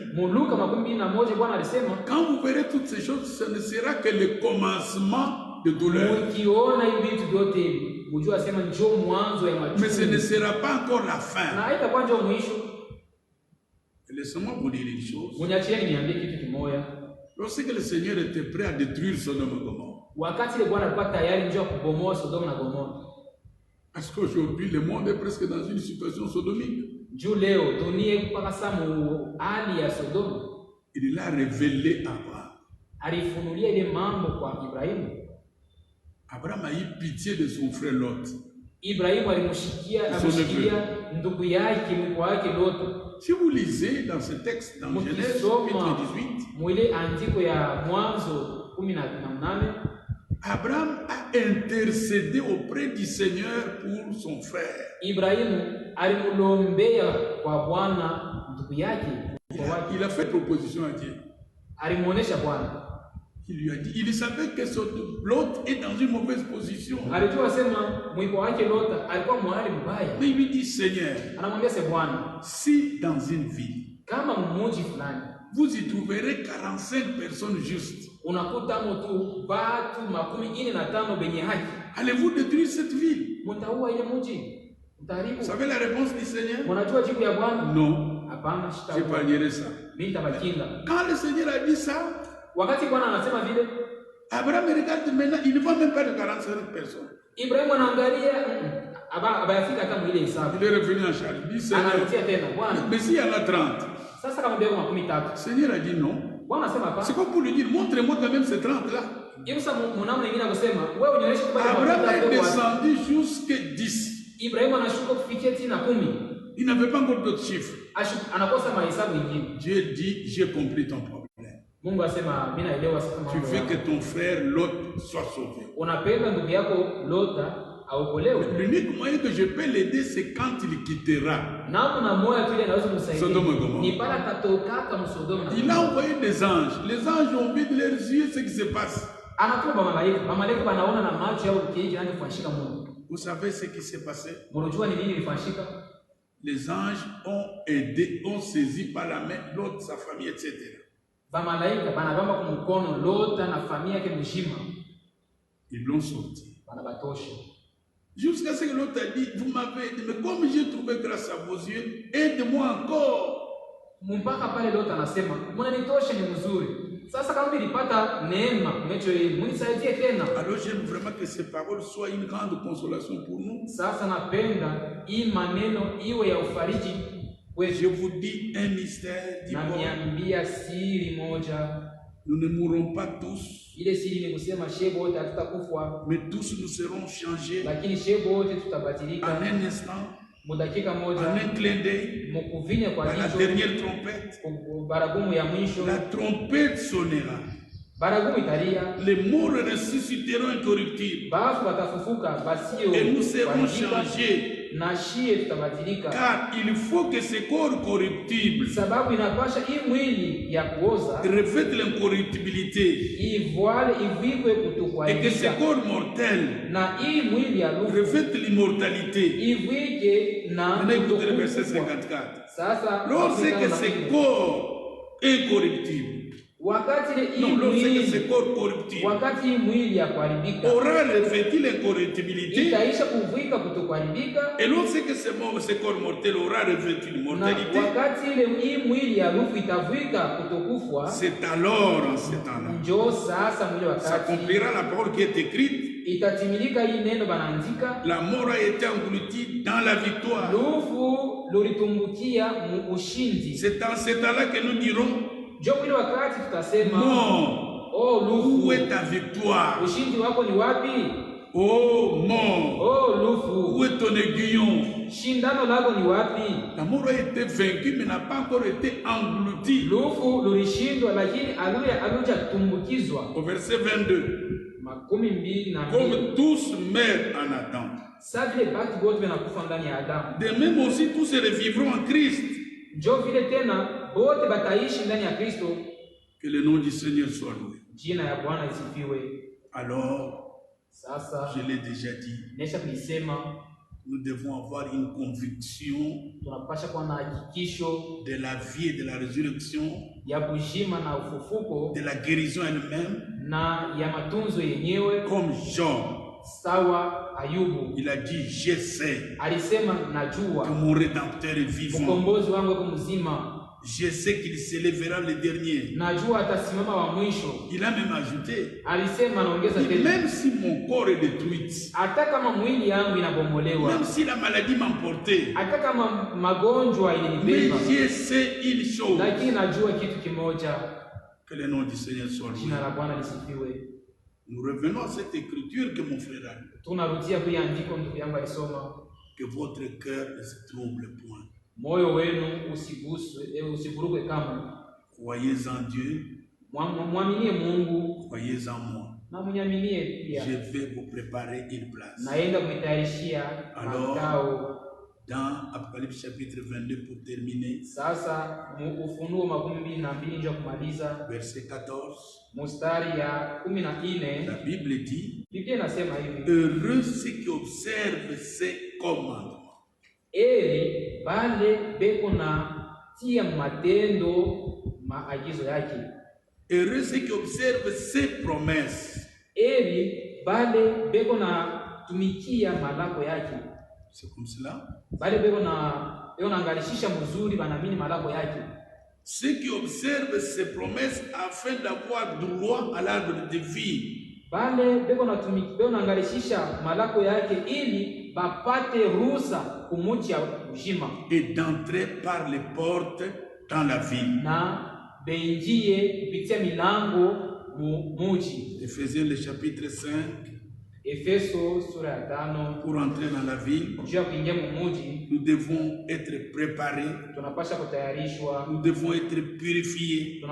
quand vous verrez toutes ces choses, ce ne sera que le commencement de douleur. Mais ce ne sera pas encore la fin. Laissez-moi vous dire une chose. Lorsque le Seigneur était prêt à détruire Sodome et Gomorrhe, parce qu'aujourd'hui, le monde est presque dans une situation sodomique. Il l'a révélé à Abraham. Abraham a eu pitié de son frère Lot. Si vous lisez dans ce texte, dans Genèse chapitre 18, Abraham a intercédé auprès du Seigneur pour son frère. Il a fait proposition à Dieu. Il lui a dit, il savait que l'autre est dans une mauvaise position. Mais il lui dit, Seigneur, si dans une ville, vous y trouverez 45 personnes justes, allez-vous détruire cette ville? Vous savez la réponse du Seigneur? Non, j'épargnerai ça. Quand le Seigneur a dit ça, Abraham regarde maintenant, il ne voit même pas de 45 personnes. abayafika hata mwile hesabu. Il est revenu en charge. Il dit Seigneur, Anarudia tena Bwana. mais s'il y en a 30. Sasa kama mbego 13. Seigneur a dit non. Bwana anasema hapa. C'est comme pour lui dire, montre-moi quand même ces 30 là. Hivi sasa mwanamke mwingine akasema, wewe unionyeshe kwa Abraham est descendu jusqu'à 10. Ibrahim anashuka kufikia tena 10. Il n'avait pas encore d'autres chiffres. Anakosa mahesabu mengine. Dieu dit, j'ai compris ton problème. Mungu asema mimi naelewa sasa mambo. Tu veux que ton frère Lot soit sauvé. Unapenda ndugu yako Lota aokolewe. L'unique moyen que je peux l'aider, c'est quand il quittera. Il a envoyé des anges. Les anges ont vu de leurs yeux ce qui se passe. Vous savez ce qui s'est passé? Les anges ont aidé, ont saisi par la main l'autre, sa famille, etc. Ils l'ont sorti. Jusqu'à ce que l'autre a dit, vous m'avez aidé, mais comme j'ai trouvé grâce à vos yeux, aide-moi encore. Alors j'aime vraiment que ces paroles soient une grande consolation pour nous. Je vous dis un mystère. Nous ne mourrons pas tous, mais tous nous serons changés en un instant, en un clin d'œil, à la dernière trompette. La trompette sonnera. Les morts ressusciteront incorruptibles et nous serons changés. Car il faut que ce corps corruptible revête l'incorruptibilité et que ce corps mortel revête l'immortalité. Maintenant écoutez le verset 54. Lorsque ce corps est corruptible, lorsque ce corps corruptible aura revêtu l'incorruptibilité, et lorsque ce corps mortel aura revêtu l'immortalité, c'est alors, en ce temps-là, s'accomplira la parole qui est écrite. La mort a été engloutie dans la victoire. C'est en ce temps-là que nous dirons, mort, où est ta victoire? Oh mort, où est ton aiguillon? La mort a été vaincue mais n'a pas encore été engloutie. Au verset 22, comme tous meurent en Adam, de même aussi tous se revivront en Christ. Que le nom du Seigneur soit loué. Alors, je l'ai déjà dit, nous devons avoir une conviction de la vie et de la résurrection, de la guérison elle-même, comme Jean. Il a dit, je sais que mon Rédempteur est vivant. Je sais qu'il s'élèvera le dernier. Il a même ajouté, même si mon corps est détruit, même si la maladie m'a emporté, mais je sais une chose, que le nom du Seigneur soit loué. Nous revenons à cette écriture que mon frère a lu. Que votre cœur ne se trouble point. Croyez en Dieu. Croyez en moi. Je vais vous préparer une place. Alors, dans Apocalypse chapitre 22 pour terminer, verset 14, la Bible dit, heureux ceux qui observent ces commandements. Heureux ceux qui observent ses promesses. C'est comme cela. Ceux qui observent ses promesses afin d'avoir droit à l'arbre de vie. bale beko naangalishisha malako yake ili bapate ruhusa kumuji ya ujima, et d'entrer par les portes dans la ville. Na beingie kupitia milango muji. Éphésiens le chapitre 5. Efeso sura ya 5. Pour entrer dans la ville, nous devons être préparés. Nous devons être purifiés.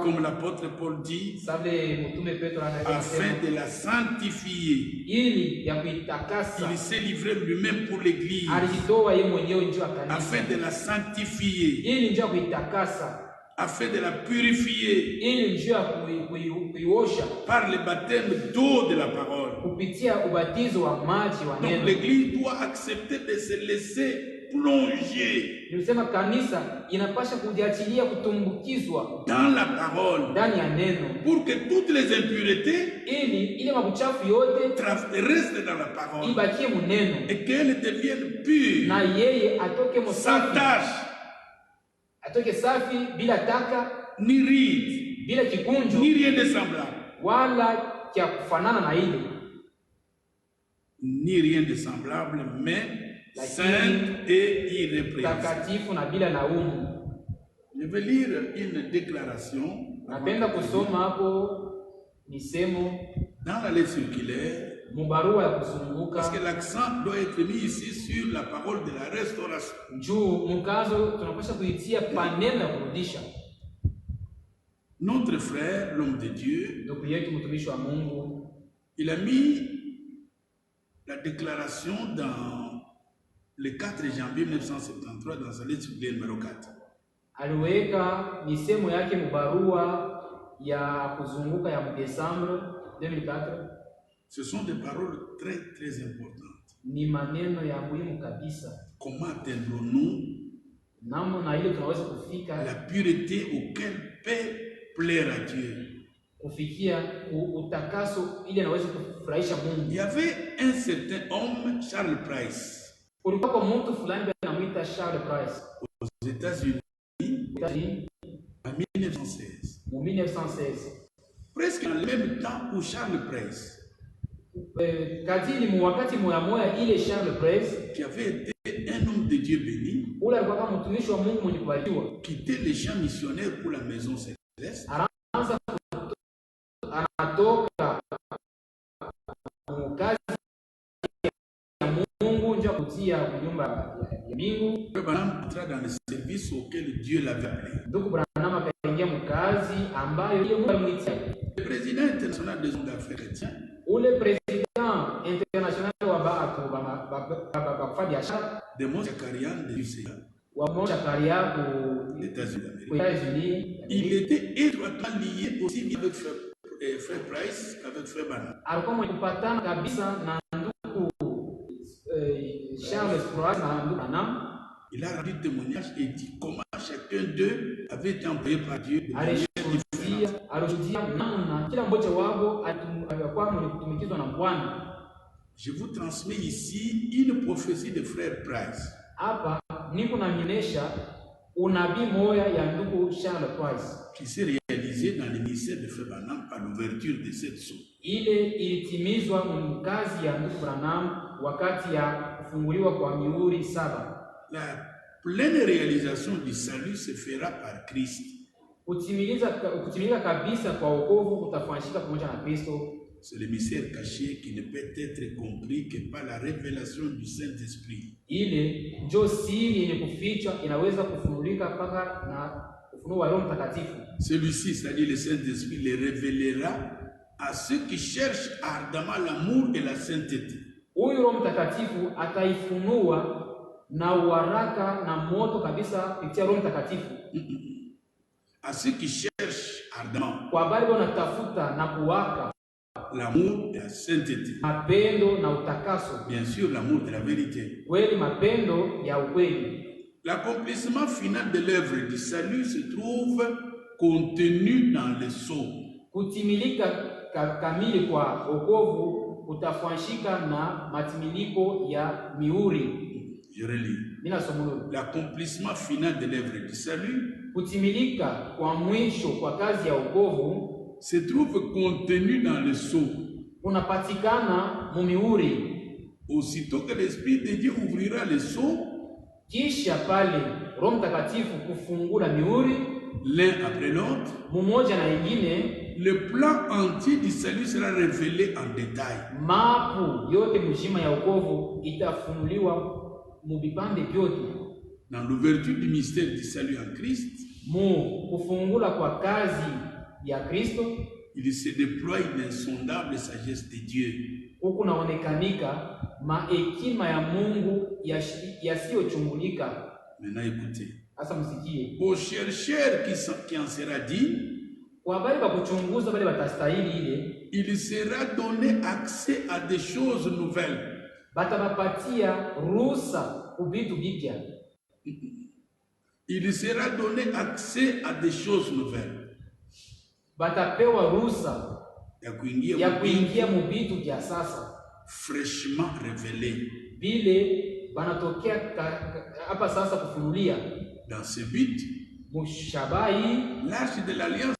Comme l'apôtre Paul dit, afin de la sanctifier. Il s'est livré lui-même pour l'église. Afin de la sanctifier. Afin de la purifier par le baptême d'eau de la parole. Donc l'église doit accepter de se laisser plonger dans la parole pour que toutes les impuretés restent dans la parole et qu'elles deviennent pures, sans tache, atoke safi bila taka, ni ride, bila kikunjo, ni rien de semblable, wala kia kufanana na ile, ni rien de semblable, mais sainte et irrépréhensible, takatifu na bila laumu. Je vais lire une déclaration. Napenda kusoma hapo misemo dans la lettre circulaire. Parce que l'accent doit être mis ici sur la parole de la restauration. Notre frère, l'homme de Dieu, il a mis la déclaration dans le 4 janvier 1973 dans sa lettre circulaire numéro 4. Aliweka misemo yake mubarua ya kuzunguka ya Desembre 2004. Ce sont des paroles très très importantes. Ni maneno ya muhimu kabisa. Comment atteindrons-nous la pureté auquel peut plaire à Dieu? Il y avait un certain homme, Charles Price, aux États-Unis en 1916. Presque en même temps où Charles Price, qui avait été un homme de Dieu béni, quittait les champs missionnaires pour la maison céleste, entra dans le service auquel Dieu l'avait appelé. Le président international des hommes d'affaires chrétiens, de Mons Chakarian de l'UCA, des États-Unis, il était étroitement lié aussi avec Frère Price qu'avec Frère Branham. Il a rendu témoignage et dit comment chacun d'eux avait été envoyé par Dieu de manière différente. Je vous transmets ici une prophétie de Frère Price. Qui s'est réalisé dans le ministère de Frère Branham par l'ouverture de cette source. La pleine réalisation du salut se fera par Christ. C'est le mystère caché qui ne peut être compris que par la révélation du Saint-Esprit. Celui-ci, c'est-à-dire le Saint-Esprit, le révélera à ceux qui cherchent ardemment l'amour et la sainteté. À ceux qui cherchent ardemment l'amour et la sainteté. Bien sûr, l'amour de la vérité. L'accomplissement final de l'œuvre du salut se trouve contenu dans le sceau. Je relis. L'accomplissement final de l'œuvre du salut se trouve contenu dans le sceau. Unapatikana mumiuri. Aussitôt que l'Esprit de Dieu ouvrira le sceau, kisha pale Roho Mtakatifu kufungula miuri l'un après l'autre, mmoja na ingine, le plan entier du salut sera révélé en détail. Mapu yote mzima ya wokovu itafunuliwa mubipande vyote. Dans l'ouverture du mystère du salut en Christ, kufungula kwa kazi ya Kristo, il se déploie une insondable sagesse de Dieu. Huku naonekanika mahekima ya Mungu yasiyochungulika. Maintenant écoutez. Asa msikie. Aux chercheurs qui en sera dit, kwa bali ba kuchunguza bali batastahili ile, il sera donné accès à des choses nouvelles. Batabapatia ruhusa kubitu bipya. Il sera donné accès à des choses nouvelles. Batapewa ruhusa ya kuingia mubitu vya sasa, fraîchement révélé. Bile banatokea hapa sasa kufunulia. Dans ce but, mushabai, l'arche de l'alliance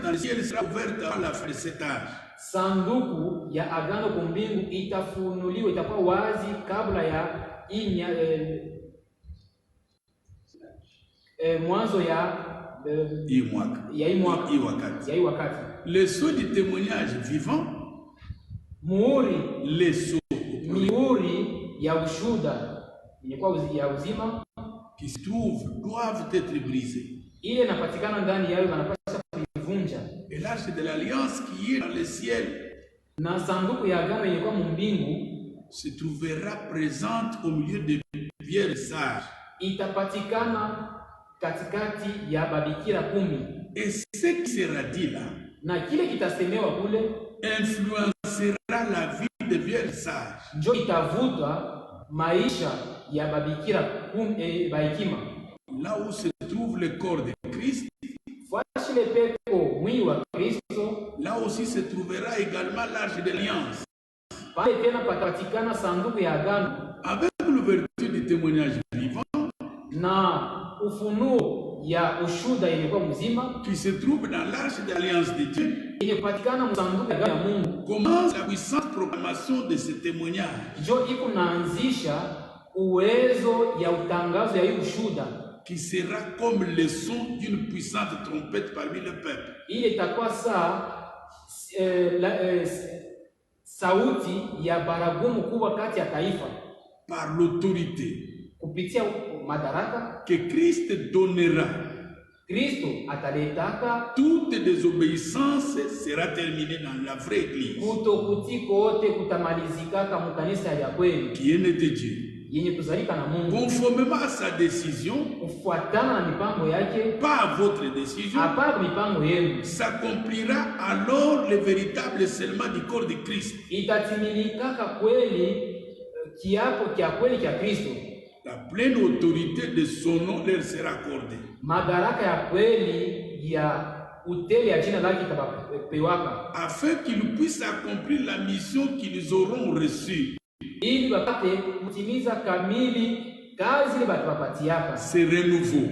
dans le ciel sera ouverte à la fin de cet âge. Sanduku ya agano kwa mbingu itafunuliwa, itakuwa wazi kabla ya mwanzo ya wakati. Le sceau du témoignage vivant, muhuri, mihuri ya ushuda ya uzima, qui se trouvent doivent être brisés. Ile inapatikana ndani yao, wanapaswa kuivunja. Et l'arche de l'alliance qui est dans le ciel, na sanduku ya agano yenye kwa mbingu, se trouvera présente au milieu des vierges sages. Itapatikana katikati ya babikira 10. Et ce qui sera dit là, na kile kitasemewa kule, influencera la vie des vierges sages. Njo itavuta maisha ya babikira bahekima. Là où se trouve le corps de Christ, là aussi se trouvera également l'arche de l'alliance. Avec l'ouverture du témoignage vivant, qui se trouve dans l'arche de l'alliance de Dieu, commence la puissante proclamation de ce témoignage, qui sera comme le son d'une puissante trompette parmi le peuple. Sauti ya baragumu kubwa kati ya taifa, par l'autorité kupitia madaraka que Christ donnera. Kristo ataletaka. Toute désobéissance sera terminée dans la vraie église, kutokutii kote kutamalizikaka mukanisa ya kweli, qui est née de Dieu, yenye kuzalika na Mungu, conformément à sa décision, kufuatana na mipango yake, pas à votre décision. hapana mipango yenu. S'accomplira alors le véritable scellement du corps de Christ. Itatimilikaka kweli kiapo kia kweli kia Kristo. La pleine autorité de son nom leur sera accordée. Madaraka ya kweli ya utele ya jina lake itapewaka, afin qu'ils puissent accomplir la mission qu'ils auront reçue. Ili bapate kutimiza kamili kazi ile batapatiaka. C'est renouveau.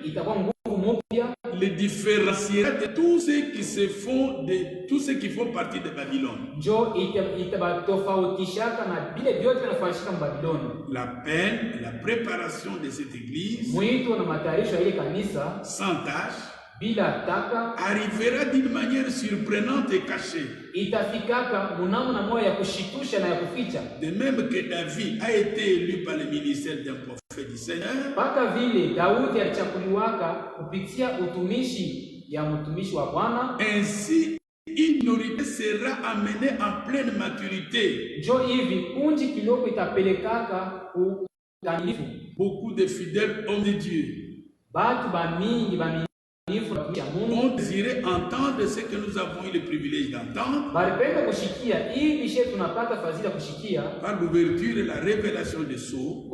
Itakuwa nguvu mpya. Les différenciera de tous ceux qui font partie de Babylone. Jo itabatofautisha na bile vyote vinafanyika Babiloni. La peine et la préparation de cette église, mwito na matayarisho ya ile kanisa, sans tâche, bila taka, arrivera d'une manière surprenante et cachée. Itafikaka munamna moja ya kushitusha na ya kuficha. De même que David a été élu par le ministère d'un prophète du Seigneur, paka vile Daudi alichakuliwaka kupitia utumishi ya mtumishi wa Bwana, ainsi une minorité sera amenée en pleine maturité. Jo hivi kunji kiloko itapelekaka ukamilifu. Beaucoup de fidèles hommes de Dieu, batu bamingi on désirait entendre ce que nous avons eu le privilège d'entendre par l'ouverture et la révélation des sceaux.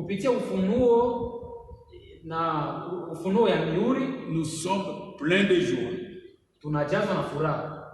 Nous sommes pleins de joie.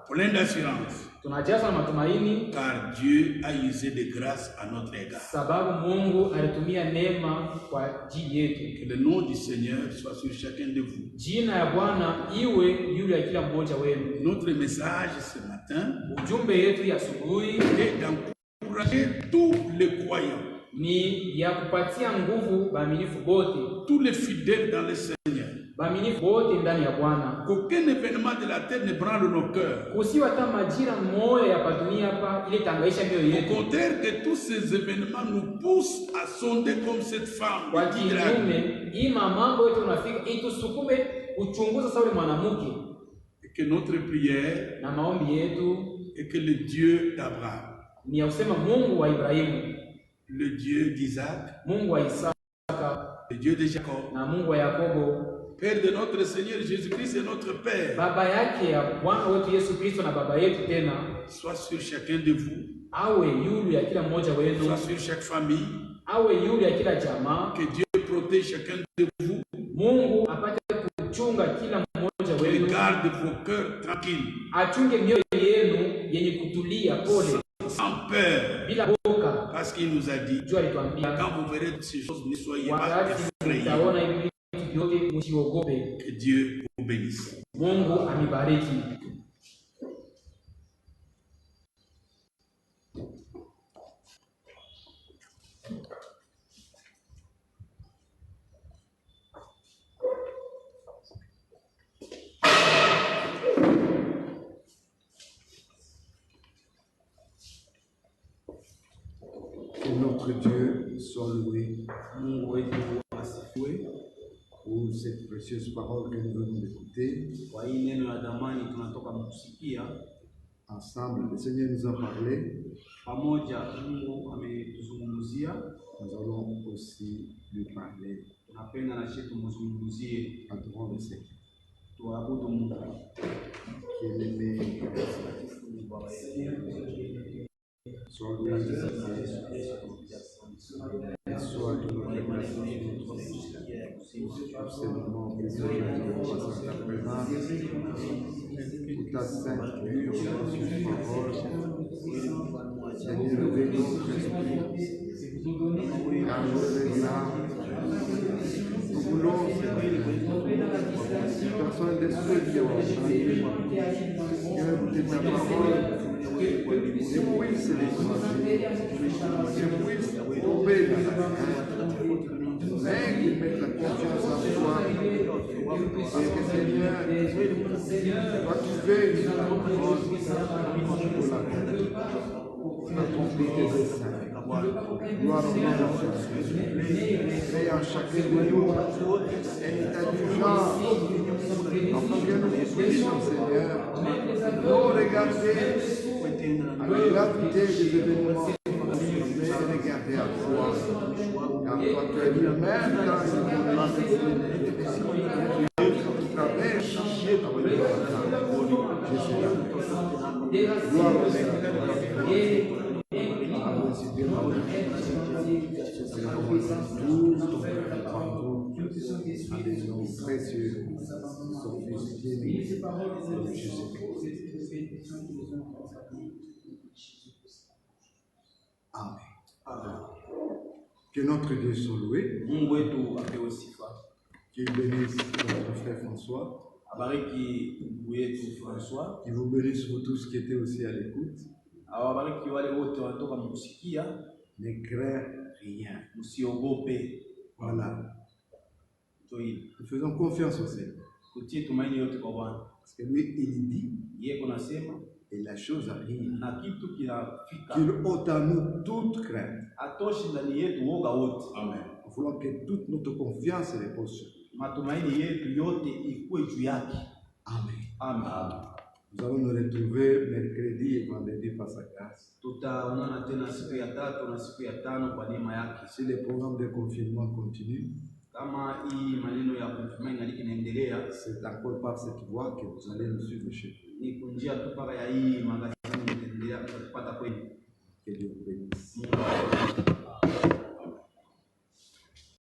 plein d'assurance. Tunajaza na matumaini, car Dieu a usé de grâce à notre égard. Sababu Mungu alitumia neema kwa ajili yetu. Que le nom du Seigneur soit sur chacun de vous. Jina ya Bwana iwe juu ya kila mmoja wenu. Notre message ce matin, ujumbe yetu ya asubuhi, est d'encourager tous les croyants, ni ya kupatia nguvu baaminifu bote, tous les fidèles dans le Seigneur. Baaminifu bote ndani ya Bwana. Qu'aucun événement de la terre ne branle nos cœurs. Kusiwa hata majira moja ya dunia hapa ile tangaisha mioyo yetu. Au contraire, que tous ces événements nous poussent à sonder comme cette femme. Kwa kinyume, ima mambo yote unafika itusukume uchunguza sawa mwanamke. Et que notre prière, na maombi yetu, et que le Dieu d'Abraham, ni ya usema Mungu wa Ibrahimu, le Dieu d'Isaac, Mungu wa Isaka, le Dieu de Jacob, na Mungu wa Yakobo, Père de notre Seigneur Jésus-Christ et notre Père, baba yake ya Bwana wetu Yesu Kristo na baba yetu tena, soit sur chacun de vous, awe yulu ya kila mmoja wenu, soit sur chaque famille, awe yulu ya kila jamaa. que Dieu protège chacun de vous, Mungu apate kuchunga kila mmoja wenu, garde vos cœurs tranquilles, achunge mioyo yenu yenye kutulia pole, sans peur, bila boka, parce qu'il nous a dit, quand vous verrez ces choses, ne soyez pas effrayés. Que Dieu vous bénisse. Mungu amibariki. Que notre Dieu soit loué pour cette précieuse parole que nous venons d'écouter. Ensemble, le Seigneur nous a parlé. Nous allons aussi lui parler. Adorons le Seigneur. Qu'il est aimé. Soit loué, soit de notre absolument besoin de passer ta présence pour ta sainte pure parole. Seigneur, réveille notre esprit, car nous réveillons. Nous voulons, personne de ceux qui ont entendu, qui ont écouté ta parole, et puisse les changer, et puisse tomber dans la crainte, mais qu'ils mettent la confiance en toi, et que Seigneur, toi tu veilles sur la parole pour accomplir tes desseins. Gloire au nom de Jésus. Fais en chacun de nous une intelligence, afin que nous puissions, Seigneur, nous regarder à la gravité des événements, mais regarder à toi. Car toi, tu es lui-même dans ce monde, tu traverses Jésus. Gloire au Seigneur. Amen. Que notre Dieu soit loué. Qu'il bénisse notre frère François. Qu'il vous bénisse pour tous qui étaient aussi à l'écoute. Ne crains rien. Voilà. Nous faisons confiance au Seigneur. Parce que lui, il dit, et la chose arrive, qu'il ôte à nous toute crainte. Amen. Nous voulons que toute notre confiance repose sur lui. Amen. Amen. Nous allons nous retrouver mercredi et vendredi par sa grâce. Si le programme de confinement continue, c'est encore par cette voie que vous allez nous suivre chez vous. Que Dieu vous bénisse.